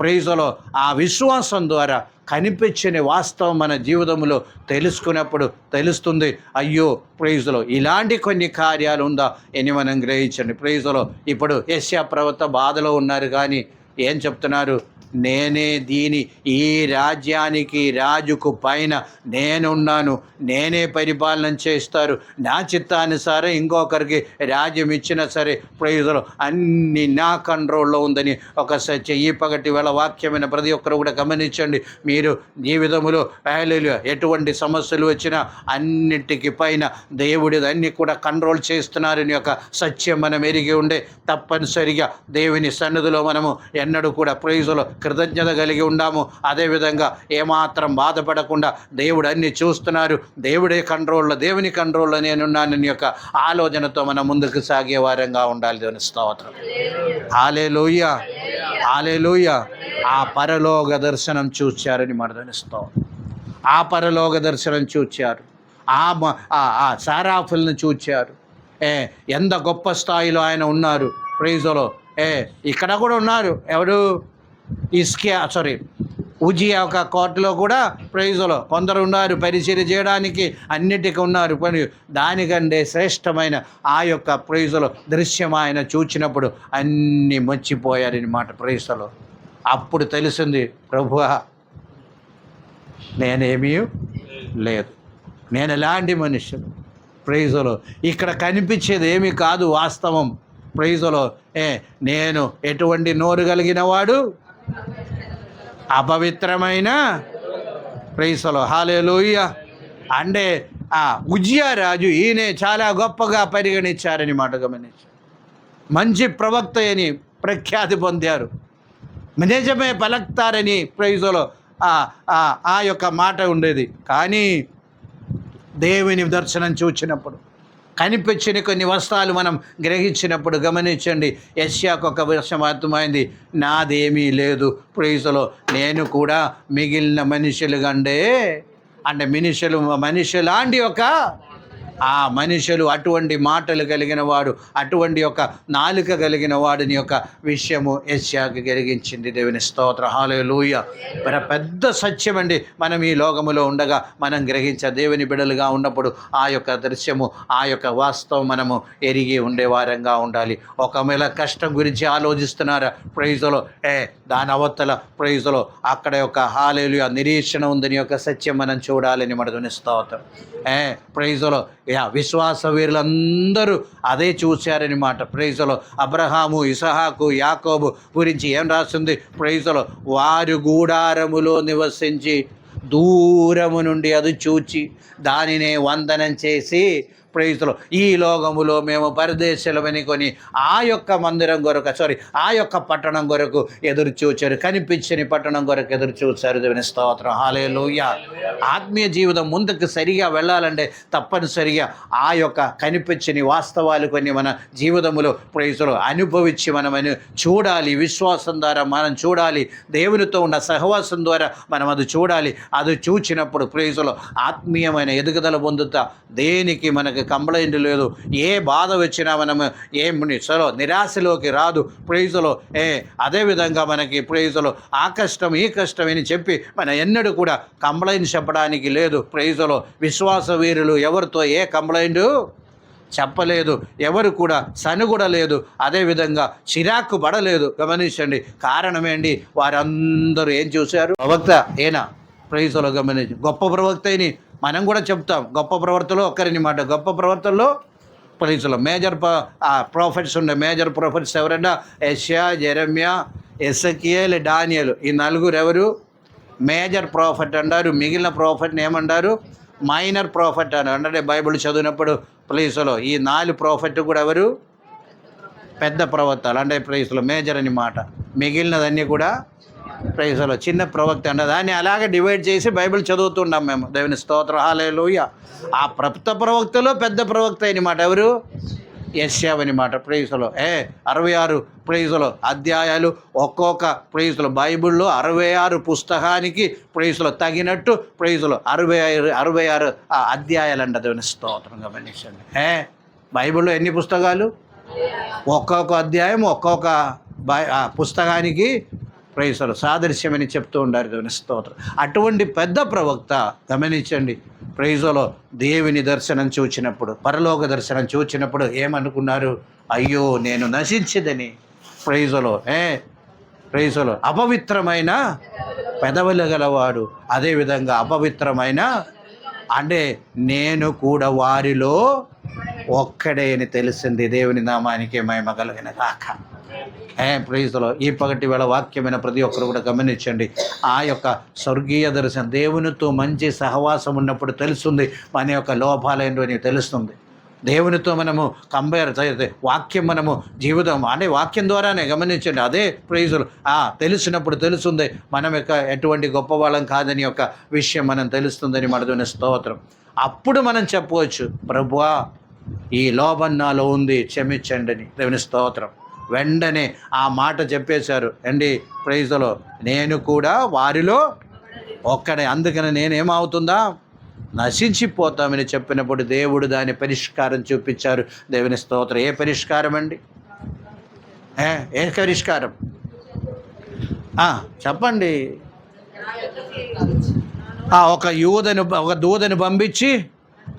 ప్రైజ్లో ఆ విశ్వాసం ద్వారా కనిపించని వాస్తవం మన జీవితంలో తెలుసుకున్నప్పుడు తెలుస్తుంది, అయ్యో ప్రైజ్లో ఇలాంటి కొన్ని కార్యాలు ఉందా అని మనం గ్రహించండి. ప్రైజ్లో ఇప్పుడు యెషయా ప్రవక్త బాధలో ఉన్నారు, కానీ ఏం చెప్తున్నారు? నేనే ఈ రాజ్యానికి రాజుకు పైన నేనున్నాను, నేనే పరిపాలన చేస్తారు, నా చిత్తానుసారం ఇంకొకరికి రాజ్యం ఇచ్చినా సరే ప్రైజులు అన్నీ నా కంట్రోల్లో ఉందని ఒకసారి చెయ్యి పగటి వేళ వాక్యమైన ప్రతి ఒక్కరు కూడా గమనించండి. మీరు జీవితంలో ఎటువంటి సమస్యలు వచ్చినా అన్నిటికీ పైన దేవుడిది అన్ని కూడా కంట్రోల్ చేస్తున్నారని ఒక సత్యం మనం ఎరిగి ఉండే తప్పనిసరిగా దేవుని సన్నిధిలో మనము ఎన్నడూ కూడా ప్రైజులో కృతజ్ఞత కలిగి ఉండాము. అదేవిధంగా ఏమాత్రం బాధపడకుండా దేవుడు అన్ని చూస్తున్నారు, దేవుడే కంట్రోల్లో, దేవుని కంట్రోల్లో నేనున్నానని యొక్క ఆలోచనతో మనం ముందుకు సాగే వారంగా ఉండాలి. దేవుని స్తోత్రం, హల్లెలూయా, హల్లెలూయా. ఆ పరలోక దర్శనం చూచారని మన దేవుని స్తోత్రం. ఆ పరలోక దర్శనం చూచారు, ఆ సారాఫుల్ని చూచారు. ఎంత గొప్ప స్థాయిలో ఆయన ఉన్నారు. ప్రైజులో ఇక్కడ కూడా ఉన్నారు. ఎవరు? ఉజియా ఒక కోటలో కూడా ప్రైజులో కొందరు ఉన్నారు, పరిచర్య చేయడానికి అన్నిటికీ ఉన్నారు. పని దానికంటే శ్రేష్టమైన ఆ యొక్క ప్రైజులో దృశ్యం ఆయన చూచినప్పుడు అన్నీ మర్చిపోయారన్నమాట. ప్రైజులో అప్పుడు తెలిసింది, ప్రభువా నేనేమీ లేదు, నేను ఎలాంటి మనుషులు. ప్రైజులో ఇక్కడ కనిపించేది ఏమీ కాదు వాస్తవం. ప్రైజులో నేను ఎటువంటి నోరు కలిగిన వాడు, అపవిత్రమైన, ప్రైజులో హల్లెలూయా. అంటే ఆ ఉజ్జియా రాజు ఈయనే చాలా గొప్పగా పరిగణించారని మాట గమనించి, మంచి ప్రవక్త అని ప్రఖ్యాతి పొందారు, నిజమే పలుకుతారని ప్రైజులో ఆ యొక్క మాట ఉండేది. కానీ దేవుని దర్శనం చూచినప్పుడు, కనిపించిన కొన్ని వస్త్రాలు మనం గ్రహించినప్పుడు గమనించండి, యెషయాకు ఒక విషయం అర్థమైంది, నాదేమీ లేదు. ప్రైజులో నేను కూడా మిగిలిన మనుషులు కంటే అంటే మనుషులాంటి ఒక ఆ మనుషులు అటువంటి మాటలు కలిగిన వాడు, అటువంటి యొక్క నాలుక కలిగిన వాడిని యొక్క విషయము యెషయాకు కలిగించింది. దేవుని స్తోత్రం, హల్లెలూయా. పెద్ద సత్యం అండి. మనం ఈ లోకములో ఉండగా మనం గ్రహించే దేవుని బిడ్డలుగా ఉన్నప్పుడు ఆ యొక్క దృశ్యము, ఆ యొక్క వాస్తవం మనము ఎరిగి ఉండేవారంగా ఉండాలి. ఒకవేళ కష్టం గురించి ఆలోచిస్తున్నారా? ప్రైజులో దాని అవతల ప్రైజులో అక్కడ యొక్క హల్లెలూయా నిరీక్షణ ఉందని యొక్క సత్యం మనం చూడాలని మన దేవుని స్తోత్రం. ప్రైజులో విశ్వాస వీరులందరూ అదే చూశారని మాట. ప్రైజులో అబ్రహాము, ఇసహాకు, యాకోబు గురించి ఏం రాస్తుంది? ప్రైజులో వారు గూడారములో నివసించి దూరము నుండి అది చూచి దానినే వందనం చేసి, ప్రైజులో ఈ లోకములో మేము పరదేశులమని కొని ఆ యొక్క మందిరం కొరకు ఆ యొక్క పట్టణం కొరకు ఎదురు చూచారు, కనిపించని పట్టణం కొరకు ఎదురు చూశారు. దేవుని స్తోత్రం, హల్లెలూయా. ఆత్మీయ జీవితం ముందుకు సరిగా వెళ్ళాలంటే తప్పనిసరిగా ఆ యొక్క కనిపించని వాస్తవాలు కొన్ని మన జీవితంలో ప్రైజులో అనుభవించి మనమని చూడాలి. విశ్వాసం ద్వారా మనం చూడాలి, దేవునితో ఉన్న సహవాసం ద్వారా మనం అది చూడాలి. అది చూచినప్పుడు ప్రైజులో ఆత్మీయమైన ఎదుగుదల పొందుతా. దేనికి మనకు కంప్లైంట్ లేదు, ఏ బాధ వచ్చినా మనము నిరాశలోకి రాదు. ప్రైజులో అదేవిధంగా మనకి ప్రైజులో ఆ కష్టం ఈ కష్టం అని చెప్పి మన ఎన్నడూ కూడా కంప్లైంట్ చెప్పడానికి లేదు. ప్రైజులో విశ్వాస వీరులు ఎవరితో ఏ కంప్లైంట్ చెప్పలేదు, ఎవరు కూడా సనుగుడలేదు, అదేవిధంగా చిరాకు పడలేదు. గమనించండి, కారణమేంటి? వారందరూ ఏం చూశారు? ప్రవక్త ఏనా? ప్రైజులో గమనించి గొప్ప ప్రవక్త అని మనం కూడా చెప్తాం. గొప్ప ప్రవర్తనలో ఒక్కరిని మాట, గొప్ప ప్రవర్తనలో ప్రైజ్లో మేజర్ ప్రాఫిట్స్ ఉండే మేజర్ ప్రాఫిట్స్ ఎవరన్నా? యెషయా, జెరెమ్యా, ఎసెకియేల్, డానియేలు. ఈ నలుగురు ఎవరు? మేజర్ ప్రాఫిట్ అంటారు. మిగిలిన ప్రాఫిట్ని ఏమంటారు? మైనర్ ప్రాఫిట్ అని అంటే బైబిల్ చదివినప్పుడు ప్రైజ్లో ఈ 4 ప్రాఫిట్ కూడా ఎవరు? పెద్ద ప్రవక్తలు అంటే ప్రైజ్లో మేజర్ అని మాట. మిగిలినదన్నీ కూడా ప్రైజ్లో చిన్న ప్రవక్త అంటే దాన్ని అలాగే డివైడ్ చేసి బైబిల్ చదువుతున్నాం మేము. దేవుని స్తోత్రం, హల్లెలూయా. ఆ ప్రవక్తలో పెద్ద ప్రవక్త అని మాట ఎవరు? యెషయా అని మాట. ప్రైజ్లో 66 ప్రైజ్లో అధ్యాయాలు, ఒక్కొక్క ప్రైజ్లో బైబిల్లో 66 పుస్తకానికి ప్రైజ్లో తగినట్టు ప్రైజ్లో 66 అధ్యాయాలు అంట. దేవుని స్తోత్రం గమనించండి. బైబిల్లో ఎన్ని పుస్తకాలు? ఒక్కొక్క అధ్యాయం ఒక్కొక్క పుస్తకానికి ప్రైజ్లో సాదృశ్యమని చెప్తూ ఉండారు. దేవుని స్తోత్రం. అటువంటి పెద్ద ప్రవక్త గమనించండి, ప్రైజ్లో దేవుని దర్శనం చూచినప్పుడు, పరలోక దర్శనం చూచినప్పుడు ఏమనుకున్నారు? అయ్యో నేను నశించదని. ప్రైజ్లో అపవిత్రమైన పెదవులు గలవాడు, అదేవిధంగా అపవిత్రమైన అంటే నేను కూడా వారిలో ఒక్కడే అని తెలిసింది. దేవుని నామానికి మహిమ కలుగును గాక. ప్రైజ్లో ఈ పగటి వేళ వాక్యమైన ప్రతి ఒక్కరు కూడా గమనించండి. ఆ యొక్క స్వర్గీయ దర్శనం, దేవునితో మంచి సహవాసం ఉన్నప్పుడు తెలుస్తుంది మన యొక్క లోపాలేంటో అని తెలుస్తుంది. దేవునితో మనము కంపేర్ చేస్తే వాక్యం మనము జీవితం అంటే వాక్యం ద్వారానే గమనించండి. అదే ప్రైజులు తెలిసినప్పుడు తెలుస్తుంది మనం యొక్క ఎటువంటి గొప్పవాళ్ళం కాదని యొక్క విషయం మనం తెలుస్తుందని మనతోనే స్తోత్రం. అప్పుడు మనం చెప్పవచ్చు, ప్రభువా ఈ లోపం నాలో ఉంది, క్షమించండి అని. దేవుని స్తోత్రం. వెంటనే ఆ మాట చెప్పేశారు అండి. ప్రైజ్లో నేను కూడా వారిలో ఒక్కడే, అందుకని నేనేమవుతుందా? నశించిపోతామని చెప్పినప్పుడు దేవుడు దాని పరిష్కారం చూపించారు. దేవుని స్తోత్రం. ఏ పరిష్కారం అండి? ఏ పరిష్కారం చెప్పండి. ఒక దూతను పంపించి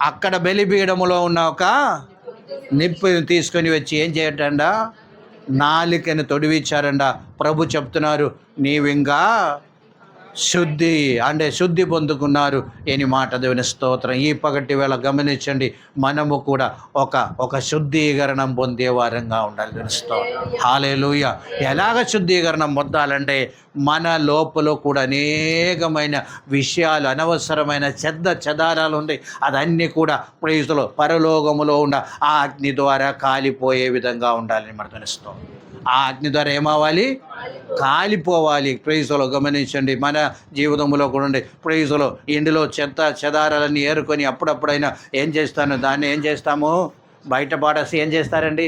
అక్కడ బలిపీఠములో ఉన్న ఒక నిప్పుని తీసుకొని వచ్చి ఏం చేయటండ? నాలికని తొడివిచ్చారంట. ప్రభు చెప్తున్నారు, నీవింకా శుద్ధి పొందుకున్నారు అని మాట. దేవుని స్తోత్రం. ఈ పగటి వేళ గమనించండి, మనము కూడా ఒక శుద్ధీకరణం పొందే వారంగా ఉండాలి. దేవుని స్తోత్రం, హల్లెలూయా. ఎలాగ శుద్ధీకరణం పొందాలంటే మన లోపల కూడా అనేకమైన విషయాలు, అనవసరమైన చెదారాలు ఉంటాయి. అదన్నీ కూడా ప్రైజ్లో పరలోకములో ఉన్న ఆ అగ్ని ద్వారా కాలిపోయే విధంగా ఉండాలని మనం తెలుస్తాం. ఆ అగ్ని ద్వారా ఏమవ్వాలి? కాలిపోవాలి. ప్రైజ్లో గమనించండి, మన జీవితంలో కూడా ఉండే ప్రైజ్లో ఇందులో చెదారాలన్నీ ఏరుకొని అప్పుడప్పుడైనా ఏం చేస్తాను, దాన్ని ఏం చేస్తాము? బయట పాడేసి ఏం చేస్తారండి?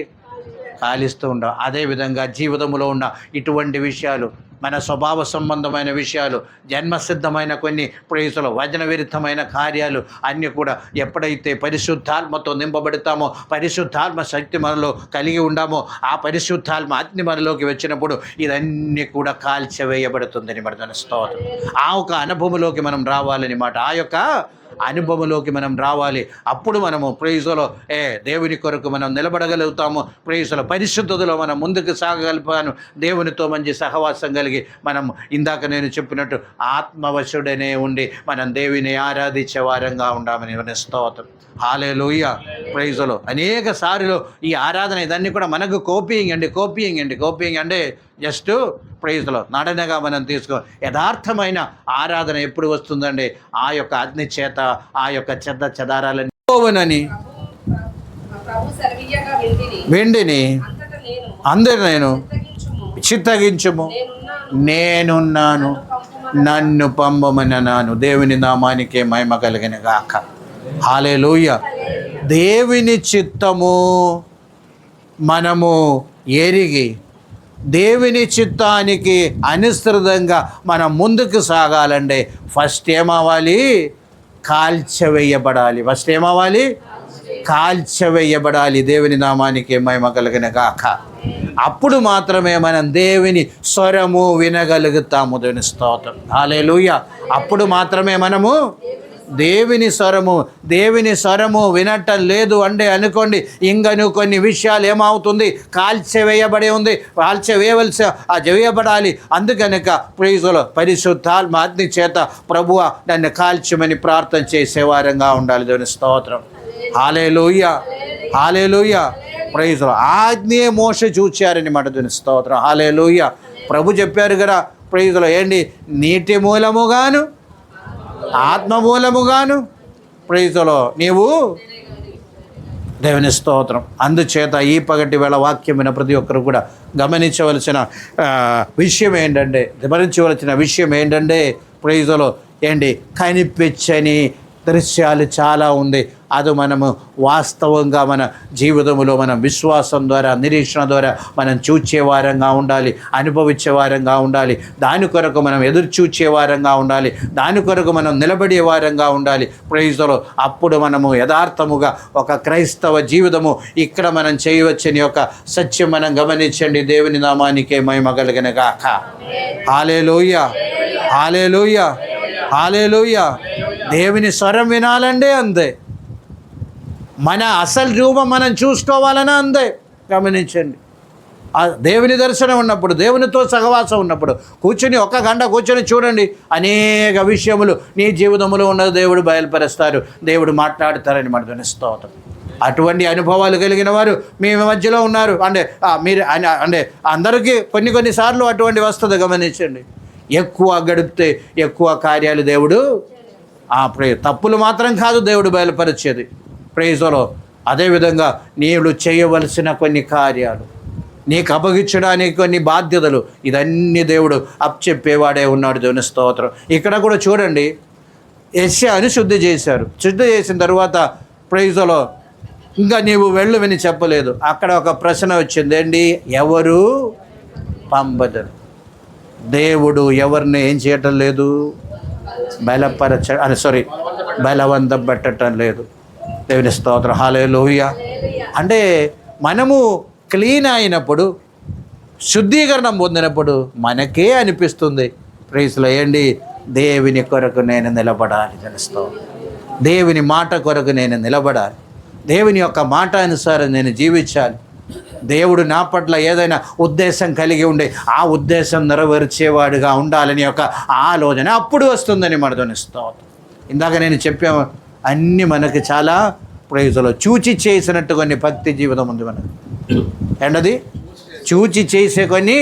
కాలిస్తూ ఉంటాం. అదేవిధంగా జీవితంలో ఉన్న ఇటువంటి విషయాలు, మన స్వభావ సంబంధమైన విషయాలు, జన్మసిద్ధమైన కొన్ని ప్రేసులు, వచన విరుద్ధమైన కార్యాలు అన్నీ కూడా ఎప్పుడైతే పరిశుద్ధాత్మతో నింపబడతామో, పరిశుద్ధాత్మ శక్తి మనలో కలిగి ఉండామో, ఆ పరిశుద్ధాత్మ అగ్ని మనలోకి వచ్చినప్పుడు ఇదన్నీ కూడా కాల్చివేయబడుతుందని మన స్తోత్రం. ఆ ఒక అనుభవంలోకి మనం రావాలని మాట. ఆ యొక్క అనుభవంలోకి మనం రావాలి. అప్పుడు మనము ప్రైజ్లో దేవుని కొరకు మనం నిలబడగలుగుతాము. ప్రైజ్లో పరిశుద్ధతలో మనం ముందుకు సాగగలుగుతాను. దేవునితో మంచి సహవాసం కలిగి మనం ఇందాక నేను చెప్పినట్టు ఆత్మవశుడనే ఉండి మనం దేవుని ఆరాధించే వారంగా ఉండామని స్తోత్రం. హల్లెలూయా. ప్రైజ్లో అనేక సార్లు ఈ ఆరాధన ఇదన్నీ కూడా మనకు కోపింగ్ అంటే జస్ట్ ప్రైజ్లో నడనగా మనం తీసుకో. యథార్థమైన ఆరాధన ఎప్పుడు వస్తుందండి? ఆ యొక్క అగ్ని చేత ఆ యొక్క చెదారాలని పోవనని వెండిని అందరు నేను చిత్తగించుము, నేనున్నాను, నన్ను పంపమనన్నాను. దేవుని నామానికే మహిమ కలిగిన గాక. హల్లెలూయా. దేవుని చిత్తము మనము ఎరిగి దేవుని చిత్తానికి అనుసృతంగా మనం ముందుకు సాగాలంటే ఫస్ట్ ఏమవ్వాలి? కాల్చవేయబడాలి. దేవుని నామానికి మహిమ కలిగిన గాక. అప్పుడు మాత్రమే మనం దేవుని స్వరము వినగలుగుతాము. దేవుని స్తోత్రం, హల్లెలూయా. అప్పుడు మాత్రమే మనము దేవుని స్వరము వినటం లేదు అంటే అనుకోండి, ఇంకను కొన్ని విషయాలు ఏమవుతుంది? కాల్చివేయబడాలి. అందుకనక ప్రైజ్లో పరిశుద్ధాత్మ అగ్ని చేత ప్రభువా నన్ను కాల్చమని ప్రార్థన చేసేవారంగా ఉండాలి. దేవుని స్తోత్రం, హల్లెలూయా. హల్లెలూయా. Praise lord. ఆజ్ఞే మోషే చూచారని మాట దేవుని స్తోత్రం. హల్లెలూయా. ప్రభు చెప్పారు కదా ప్రైజ్ లార్డ్, ఏంటి, నీటి మూలముగాను ఆత్మ మూలముగాను ప్రైజ్ లార్డ్ నీవు దేవుని స్తోత్రం. అందుచేత ఈ పగటి వేళ వాక్యం విన ప్రతి ఒక్కరు కూడా గమనించవలసిన విషయం ఏంటంటే ప్రైజ్ లార్డ్ ఏంటి, కనిపించని దృశ్యాలు చాలా ఉంది. అది మనము వాస్తవంగా మన జీవితంలో మనం విశ్వాసం ద్వారా, నిరీక్షణ ద్వారా మనం చూచేవారంగా ఉండాలి, అనుభవించేవారంగా ఉండాలి. దాని కొరకు మనం ఎదురు చూచేవారంగా ఉండాలి, దాని కొరకు మనం నిలబడేవారంగా ఉండాలి. Praise the Lord. అప్పుడు మనము యథార్థముగా ఒక క్రైస్తవ జీవితము ఇక్కడ మనం చేయవచ్చని యొక్క సత్యం మనం గమనించండి. దేవుని నామానికే మహిమ కలుగును గాక. హల్లెలూయా, హల్లెలూయా, హల్లెలూయా. దేవుని స్వరం వినాలంటే అంతే, మన అసలు రూపం మనం చూసుకోవాలని అంతే. గమనించండి, దేవుని దర్శనం ఉన్నప్పుడు, దేవునితో సహవాసం ఉన్నప్పుడు కూర్చొని 1 గంట కూర్చొని చూడండి, అనేక విషయములు నీ జీవితంలో ఉన్నది దేవుడు బయలుపరుస్తారు, దేవుడు మాట్లాడతారని మన స్తోత్రం. అటువంటి అనుభవాలు కలిగిన వారు మీ మధ్యలో ఉన్నారు అంటే మీరు అంటే అందరికీ కొన్నిసార్లు అటువంటి వస్తుంది. గమనించండి, ఎక్కువ గడిపితే ఎక్కువ కార్యాలు దేవుడు తప్పులు మాత్రం కాదు దేవుడు బయలుపరిచేది. Praise the lord. అదేవిధంగా నీవు చేయవలసిన కొన్ని కార్యాలు, నీకు అప్పగించడానికి కొన్ని బాధ్యతలు, ఇదన్నీ దేవుడు అప్పచెప్పేవాడే ఉన్నాడు. దేవుని స్తోత్రం. ఇక్కడ కూడా చూడండి, యెషయాను శుద్ధి చేశారు. శుద్ధి చేసిన తర్వాత ప్రైజ్ ది లార్డ్ ఇంకా నీవు వెళ్ళు అని చెప్పలేదు. అక్కడ ఒక ప్రశ్న వచ్చింది, ఏంటి, ఎవరు పంపదరు. దేవుడు ఎవరిని ఏం చేయటం లేదు, బలవంతం పెట్టడం లేదు. దేవుని స్తోత్రం. హల్లెలూయా. అంటే మనము క్లీన్ అయినప్పుడు, శుద్ధీకరణం పొందినప్పుడు మనకే అనిపిస్తుంది, ప్రైజ్లో ఏంటి, దేవుని కొరకు నేను నిలబడాలి. తెలుస్తాం, దేవుని మాట కొరకు నేను నిలబడాలి, దేవుని యొక్క మాట అనుసారం నేను జీవించాలి, దేవుడు నా పట్ల ఏదైనా ఉద్దేశం కలిగి ఉండే ఆ ఉద్దేశం నెరవేర్చేవాడుగా ఉండాలని యొక్క ఆలోచన అప్పుడు వస్తుందని మనతో స్తోత్రం. ఇందాక నేను చెప్పాము, అన్నీ మనకి చాలా ప్రైజ్లో చూచి చేసినట్టు కొన్ని భక్తి జీవితం ఉంది మనకు. ఏంటది, చూచి చేసే కొన్ని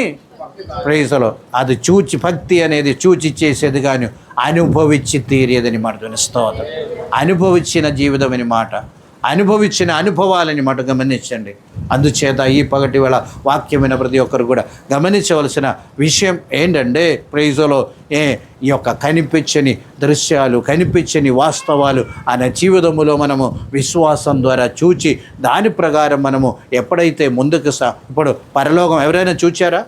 ప్రైజ్లో, అది చూచి భక్తి అనేది చూచి చేసేది కానీ అనుభవించి తీరేదని మనతో స్తోత్రం. అనుభవించిన జీవితం అని మాట, అనుభవించిన అనుభవాలని మాట గమనించండి. అందుచేత ఈ పగటి వేళ వాక్యమైన ప్రతి ఒక్కరు కూడా గమనించవలసిన విషయం ఏంటంటే ప్రైజ్లో ఈ యొక్క కనిపించని దృశ్యాలు, కనిపించని వాస్తవాలు అనే జీవితంలో మనము విశ్వాసం ద్వారా చూచి దాని ప్రకారం మనము ఎప్పుడైతే ముందుకు ఇప్పుడు పరలోకం ఎవరైనా చూచారా?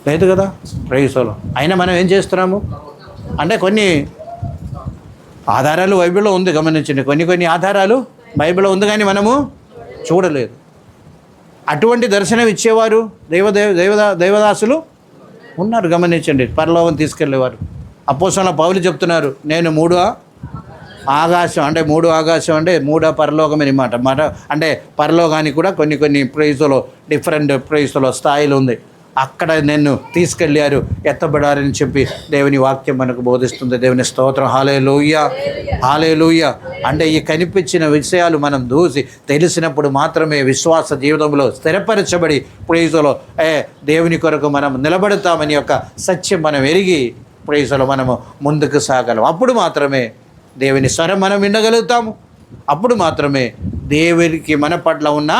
లేదు కదా. ప్రైజ్లో అయినా మనం ఏం చేస్తున్నాము అంటే కొన్ని ఆధారాలు బైబిల్లో ఉంది. గమనించండి, కొన్ని ఆధారాలు బైబిల్లో ఉంది కానీ మనము చూడలేదు. అటువంటి దర్శనం ఇచ్చేవారు దేవదాసులు ఉన్నారు. గమనించండి, పరలోకం తీసుకెళ్ళేవారు. అపోస్తలుడైన పౌలు చెప్తున్నారు, నేను మూడో ఆకాశం అంటే మూడో పరలోకం అన్నమాట. అంటే పరలోకానికి కూడా కొన్ని ప్రైజ్లో డిఫరెంట్ ప్రైజ్లో స్థాయిలు ఉంది. అక్కడ నిన్ను తీసుకెళ్ళారు, ఎత్తబడారని చెప్పి దేవుని వాక్యం మనకు బోధిస్తుంది. దేవుని స్తోత్రం. హల్లెలూయా, హల్లెలూయా. అంటే ఈ కనిపించిన విషయాలు మనం చూసి తెలిసినప్పుడు మాత్రమే విశ్వాస జీవితంలో స్థిరపరచబడి ప్రైజ్లో దేవుని కొరకు మనం నిలబడతామని యొక్క సత్యం మనం ఎరిగి ప్రైజ్లో మనము ముందుకు సాగలం. అప్పుడు మాత్రమే దేవుని స్వరం మనం వినగలుగుతాము. అప్పుడు మాత్రమే దేవునికి మన పట్ల ఉన్న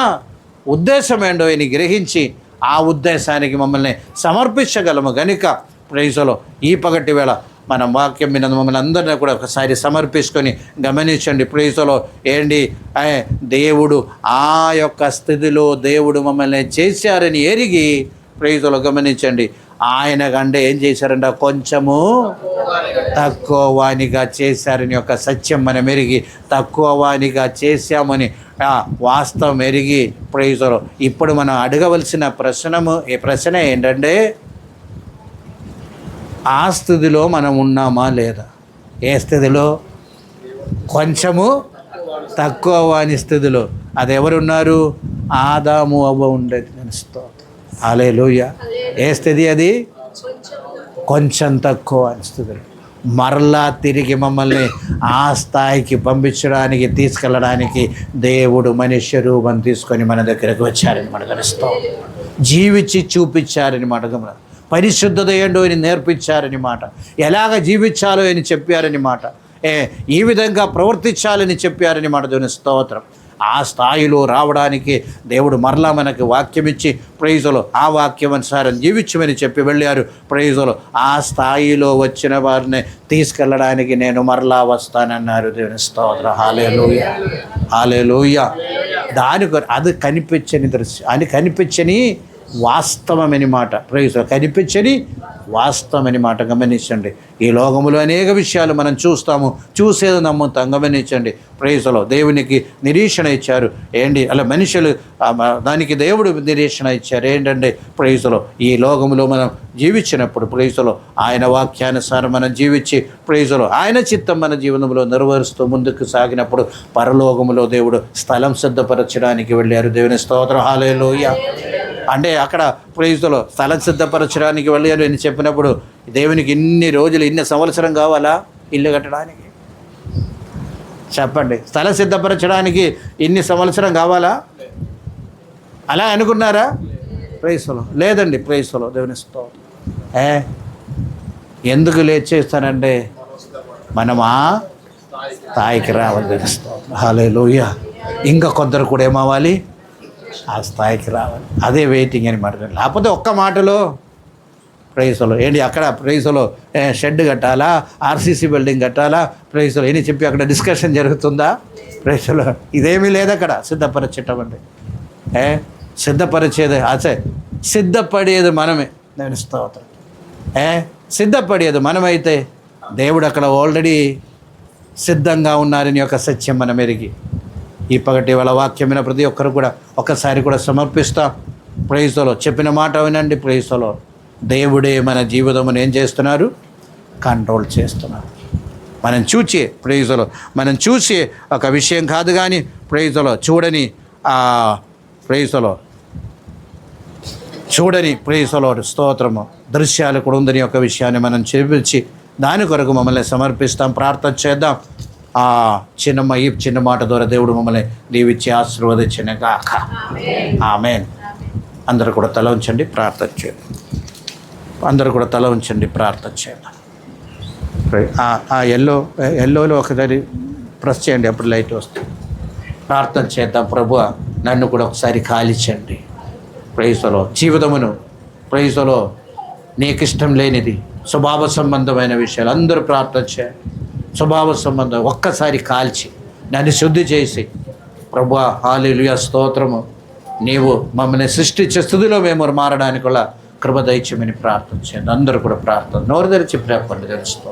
ఉద్దేశం ఏంటో అని గ్రహించి ఆ ఉద్దేశానికి మమ్మల్ని సమర్పించగలము. గనుక ప్రైజ్లో ఈ పగటి వేళ మనం వాక్యం మీద మమ్మల్ని అందరినీ కూడా ఒకసారి సమర్పించుకొని గమనించండి. ప్రైజ్లో ఏంటి, దేవుడు ఆ యొక్క స్థితిలో దేవుడు మమ్మల్ని చేశారని ఎరిగి ప్రైజ్లో గమనించండి. ఆయన కంటే ఏం చేశారంట, కొంచెము తక్కువ వానిగా చేశారని యొక్క సత్యం మనం ఎరిగి తక్కువ వానిగా చేశామని వాస్తవం ఎరిగి ప్రైజ్లో ఇప్పుడు మనం అడగవలసిన ప్రశ్న ఏంటంటే, ఆ స్థితిలో మనం ఉన్నామా లేదా? ఏ స్థితిలో? కొంచెము తక్కువ వాని స్థితిలో. అది ఎవరున్నారు? ఆదాము అవ్వ ఉండేది. హల్లెలూయా. ఏ స్థితి అది? కొంచెం తక్కువ అని స్థితిలో. మరలా తిరిగి మమ్మల్ని ఆ స్థాయికి పంపించడానికి, తీసుకెళ్ళడానికి దేవుడు మనుష్య రూపం తీసుకొని మన దగ్గరకు వచ్చారని మనం గమనిస్తాం. జీవించి చూపించారని మాట గమన. పరిశుద్ధత ఏంటో అని నేర్పించారని మాట. ఎలాగ జీవించాలో అని చెప్పారని మాట. ఈ విధంగా ప్రవర్తించాలని చెప్పారని మాట. దేవుని స్తోత్రం. ఆ స్థాయిలో రావడానికి దేవుడు మరలా మనకు వాక్యం ఇచ్చి ప్రైజులో ఆ వాక్యం అనుసారం జీవించమని చెప్పి వెళ్ళారు. ప్రైజులో ఆ స్థాయిలో వచ్చిన వారిని తీసుకెళ్ళడానికి నేను మరలా వస్తానన్నారు. దేవుని స్తోత్రం. హల్లెలూయా, హల్లెలూయా. అది కనిపించని దృశ్యం, అది కనిపించని వాస్తవమని మాట. ప్రైజులో కనిపించని వాస్తవమని మాట. గమనించండి. ఈ లోకములో అనేక విషయాలు మనం చూస్తాము, చూసేది నమ్ముతాం. గమనించండి. ప్రైజులో దేవునికి నిరీక్షణ ఇచ్చారు ఏంటి, అలా మనుషులు దానికి దేవుడు నిరీక్షణ ఇచ్చారు ఏంటంటే ప్రైజులో ఈ లోకములో మనం జీవించినప్పుడు ప్రైజులో ఆయన వాక్యానుసారం మనం జీవించి ప్రైజులో ఆయన చిత్తం మన జీవనంలో నెరవేరుస్తూ ముందుకు సాగినప్పుడు పరలోకములో దేవుడు స్థలం సిద్ధపరచడానికి వెళ్ళారు. దేవుని స్తోత్రం. హల్లెలూయా. అంటే అక్కడ ప్రైజులో స్థలం సిద్ధపరచడానికి వెళ్ళారు అని చెప్పినప్పుడు దేవునికి ఇన్ని రోజులు, ఇన్ని సంవత్సరం కావాలా ఇల్లు కట్టడానికి? చెప్పండి. స్థలం సిద్ధపరచడానికి ఇన్ని సంవత్సరం కావాలా? అలా అనుకున్నారా? ప్రైజులో లేదండి. ప్రైజులో దేవుని స్తోత్రం. ఎందుకు లేచేస్తానంటే మనం ఆ స్థాయికి రావాలి. దేవుని స్తోత్రం. హల్లెలూయా. ఇంకా కొందరు కూడా ఏమవ్వాలి? ఆ స్థాయికి రావాలి. అదే వెయిటింగ్ అని మాట. లేకపోతే ఒక్క మాటలో ప్రైజులో ఏంటి అక్కడ ప్రైజులో షెడ్ కట్టాలా, ఆర్సీసీ బిల్డింగ్ కట్టాలా, ప్రైజులో ఏని చెప్పి అక్కడ డిస్కషన్ జరుగుతుందా? ప్రైజులో ఇదేమీ లేదు అక్కడ. సిద్ధపరచటం అంటే సిద్ధపరిచేది అసే సిద్ధపడేది మనమే. నేను స్తోత్రం. సిద్ధపడేది మనమైతే దేవుడు అక్కడ ఆల్రెడీ సిద్ధంగా ఉన్నారని యొక్క సత్యం మనం ఎరిగి ఈ పగటి వాళ్ళ వాక్యమైన ప్రతి ఒక్కరు కూడా ఒక్కసారి కూడా సమర్పిస్తాం. ప్రైజులో చెప్పిన మాట వినండి. ప్రైజులో దేవుడే మన జీవితమును ఏం చేస్తున్నారు? కంట్రోల్ చేస్తున్నారు. మనం చూసే ప్రైజులో మనం చూసే ఒక విషయం కాదు, కానీ ప్రైజులో చూడని ప్రైజులో స్తోత్రము దృశ్యాలు కూడా ఉందని ఒక విషయాన్ని మనం చూపించి దాని కొరకు మమ్మల్ని సమర్పిస్తాం. ప్రార్థన చేద్దాం. ఈ చిన్న మాట ద్వారా దేవుడు మమ్మల్ని దీవించి ఆశీర్వదించిన గాక. ఆమేన్. అందరూ కూడా తల ఉంచండి, ప్రార్థన చేద్దాం. అందరూ కూడా తల ఉంచండి, ప్రార్థన చేద్దాం. ఎల్లోలో ఒకసారి ప్రెస్ చేయండి, అప్పుడు లైట్ వస్తుంది. ప్రార్థన చేద్దాం. ప్రభువా, నన్ను కూడా ఒకసారి కాలించండి. ప్రైజులో జీవితమును ప్రైజులో నీకు ఇష్టం లేనిది స్వభావ సంబంధమైన విషయాలు అందరూ ప్రార్థన చేయండి. స్వభావ సంబంధం ఒక్కసారి కాల్చి నన్ను శుద్ధి చేసి ప్రభువా హల్లెలూయా స్తోత్రము, నీవు మమ్మల్ని సృష్టించే స్థితిలో మేము మారడానికి కూడా కృప దయచేయమని ప్రార్థన చేయండి. అందరూ కూడా ప్రార్థన నోరు తెరిచి చెప్పండి. తెలుస్తూ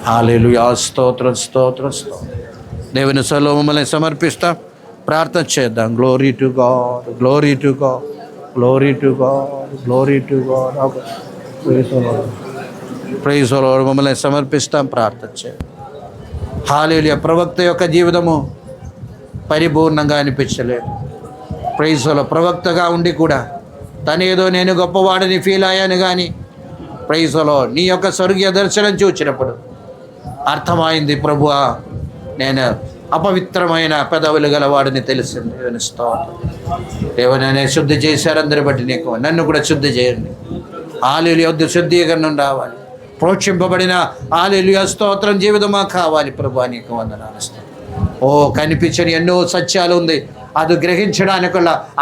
హల్లెలూయా స్తోత్రం స్తోత్రం స్తోత్రం. దేవుని సలో మమ్మల్ని సమర్పిస్తాం. ప్రార్థన చేద్దాం. Glory to God, glory to God, glory to God, glory to God. Praise the Lord. మమ్మల్ని సమర్పిస్తాం. ప్రార్థన చేయండి. హల్లెలూయా. ప్రవక్త యొక్క జీవితము పరిపూర్ణంగా అనిపించలేదు. Praise the Lord. ప్రవక్తగా ఉండి కూడా తనేదో నేను గొప్పవాడిని ఫీల్ అయ్యాను, కానీ ప్రైజ్ ది లార్డ్ నీ యొక్క స్వర్గీయ దర్శనం చూచినప్పుడు అర్థమైంది, ప్రభువా నేను అపవిత్రమైన పెదవులు గలవాడిని తెలిసింది. దేవుని శుద్ధి చేశారు. అందరి బట్టి నీకు నన్ను కూడా శుద్ధి చేయండి. హల్లెలూయా. శుద్ధీకరణ రావాలి. ప్రోక్షింపబడిన హల్లెలూయా స్తోత్రం జీవితమా కావాలి. ప్రభువా నీకు వందనాలు. కనిపించని ఎన్నో సత్యాలు ఉంది, అది గ్రహించడానికి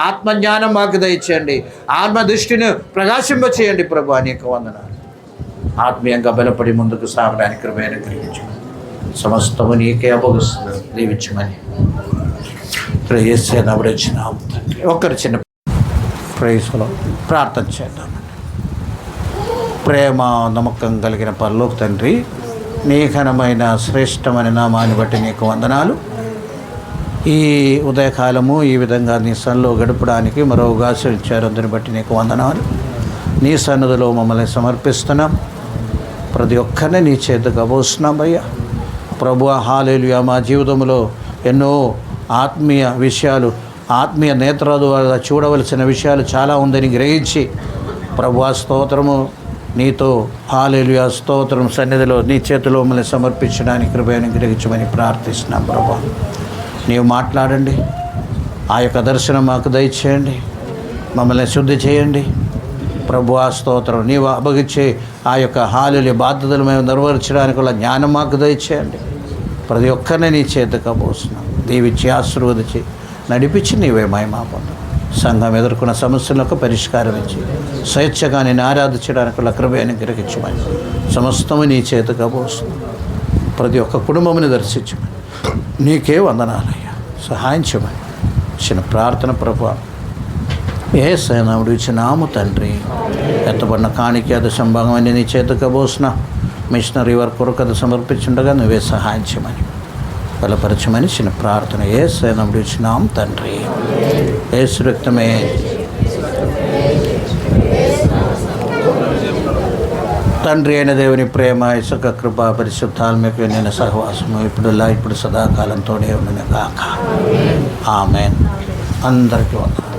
ఆత్మజ్ఞానం మాకు దయచేయండి. ఆత్మ దృష్టిని ప్రకాశింప చేయండి. ప్రభువా నీకు వందనాలు. ఆత్మీయంగా బలపడి ముందుకు సాగడానికి కృపను గ్రహించు. సమస్తము నీకే అప్పగిస్తున్నాను. దీవించమని ఒక్కరు చిన్న ప్రైజ్లో ప్రార్థన చేద్దాం. ప్రేమ నమ్మకం కలిగిన పరలోక తండ్రి, నీ ఘనమైన శ్రేష్టమైన నామాన్ని బట్టి నీకు వందనాలు. ఈ ఉదయకాలము ఈ విధంగా నీ సన్నిధిలో గడపడానికి మరో అవకాశం ఇచ్చారు. అందుని బట్టి నీకు వందనాలు. నీ సన్నిధిలో మమ్మల్ని సమర్పిస్తున్నాం. ప్రతి ఒక్కరిని నీ చేతికి అపోస్తున్నాం అయ్యా. ప్రభువా హల్లెలూయా. మా జీవితంలో ఎన్నో ఆత్మీయ విషయాలు, ఆత్మీయ నేత్రాల ద్వారా చూడవలసిన విషయాలు చాలా ఉందని గ్రహించి ప్రభువా స్తోత్రము నీతో హల్లెలూయా స్తోత్రం సన్నిధిలో నీ చేతిలో మమ్మల్ని సమర్పించడానికి కృపను గ్రహించమని ప్రార్థిస్తున్నాం ప్రభా. నీవు మాట్లాడండి, ఆ యొక్క దర్శనం మాకు దయచేయండి, మమ్మల్ని శుద్ధి చేయండి ప్రభు. ఆ స్తోత్రం నీవు అప్పగించే ఆ యొక్క హల్లెలూయా బాధ్యతలు మేము నెరవేర్చడానికి వల్ల జ్ఞానం మాకు దయచేయండి. ప్రతి ఒక్కరిని నీ చేతికి అప్పగిస్తున్నాం. దీవించి ఆశీర్వదించి నడిపించి నీవే మహిమ పొందు. సంఘం ఎదుర్కొన్న సమస్యలకు పరిష్కారం ఇచ్చి స్వేచ్ఛగా నేను ఆరాధించడానికి వల్ల కృపను గ్రహించమని సమస్తము నీ చేతికి అప్పగిస్తున్నాం. ప్రతి ఒక్క కుటుంబముని దర్శించమని నీకే వందనాలయ్యా. సహాయం చేయమని చిన్న ప్రార్థన ప్రభు యేసయ్య నామములో ఇచ్చినాము తండ్రి. ఎత్తబడిన కాணிక అది సంభాగం అని నీ చేతికి అప్పగిస్తున్నా. మిషనరీ వర్క్ కొరకు అది సమర్పించుండగా నువ్వే సహాయం చేయమని బలపరచమని చిన్న ప్రార్థన యేసయ్య నామములో ఇచ్చినాము తండ్రి. యేసు రక్తమే తండ్రి అయిన దేవుని ప్రేమ ఇసుక కృప పరిశుద్ధాత్మకు నేను సహవాసము ఇప్పుడు సదాకాలంతోనే ఉండను కాక. ఆమేన్. అందరికీ వందనాలు.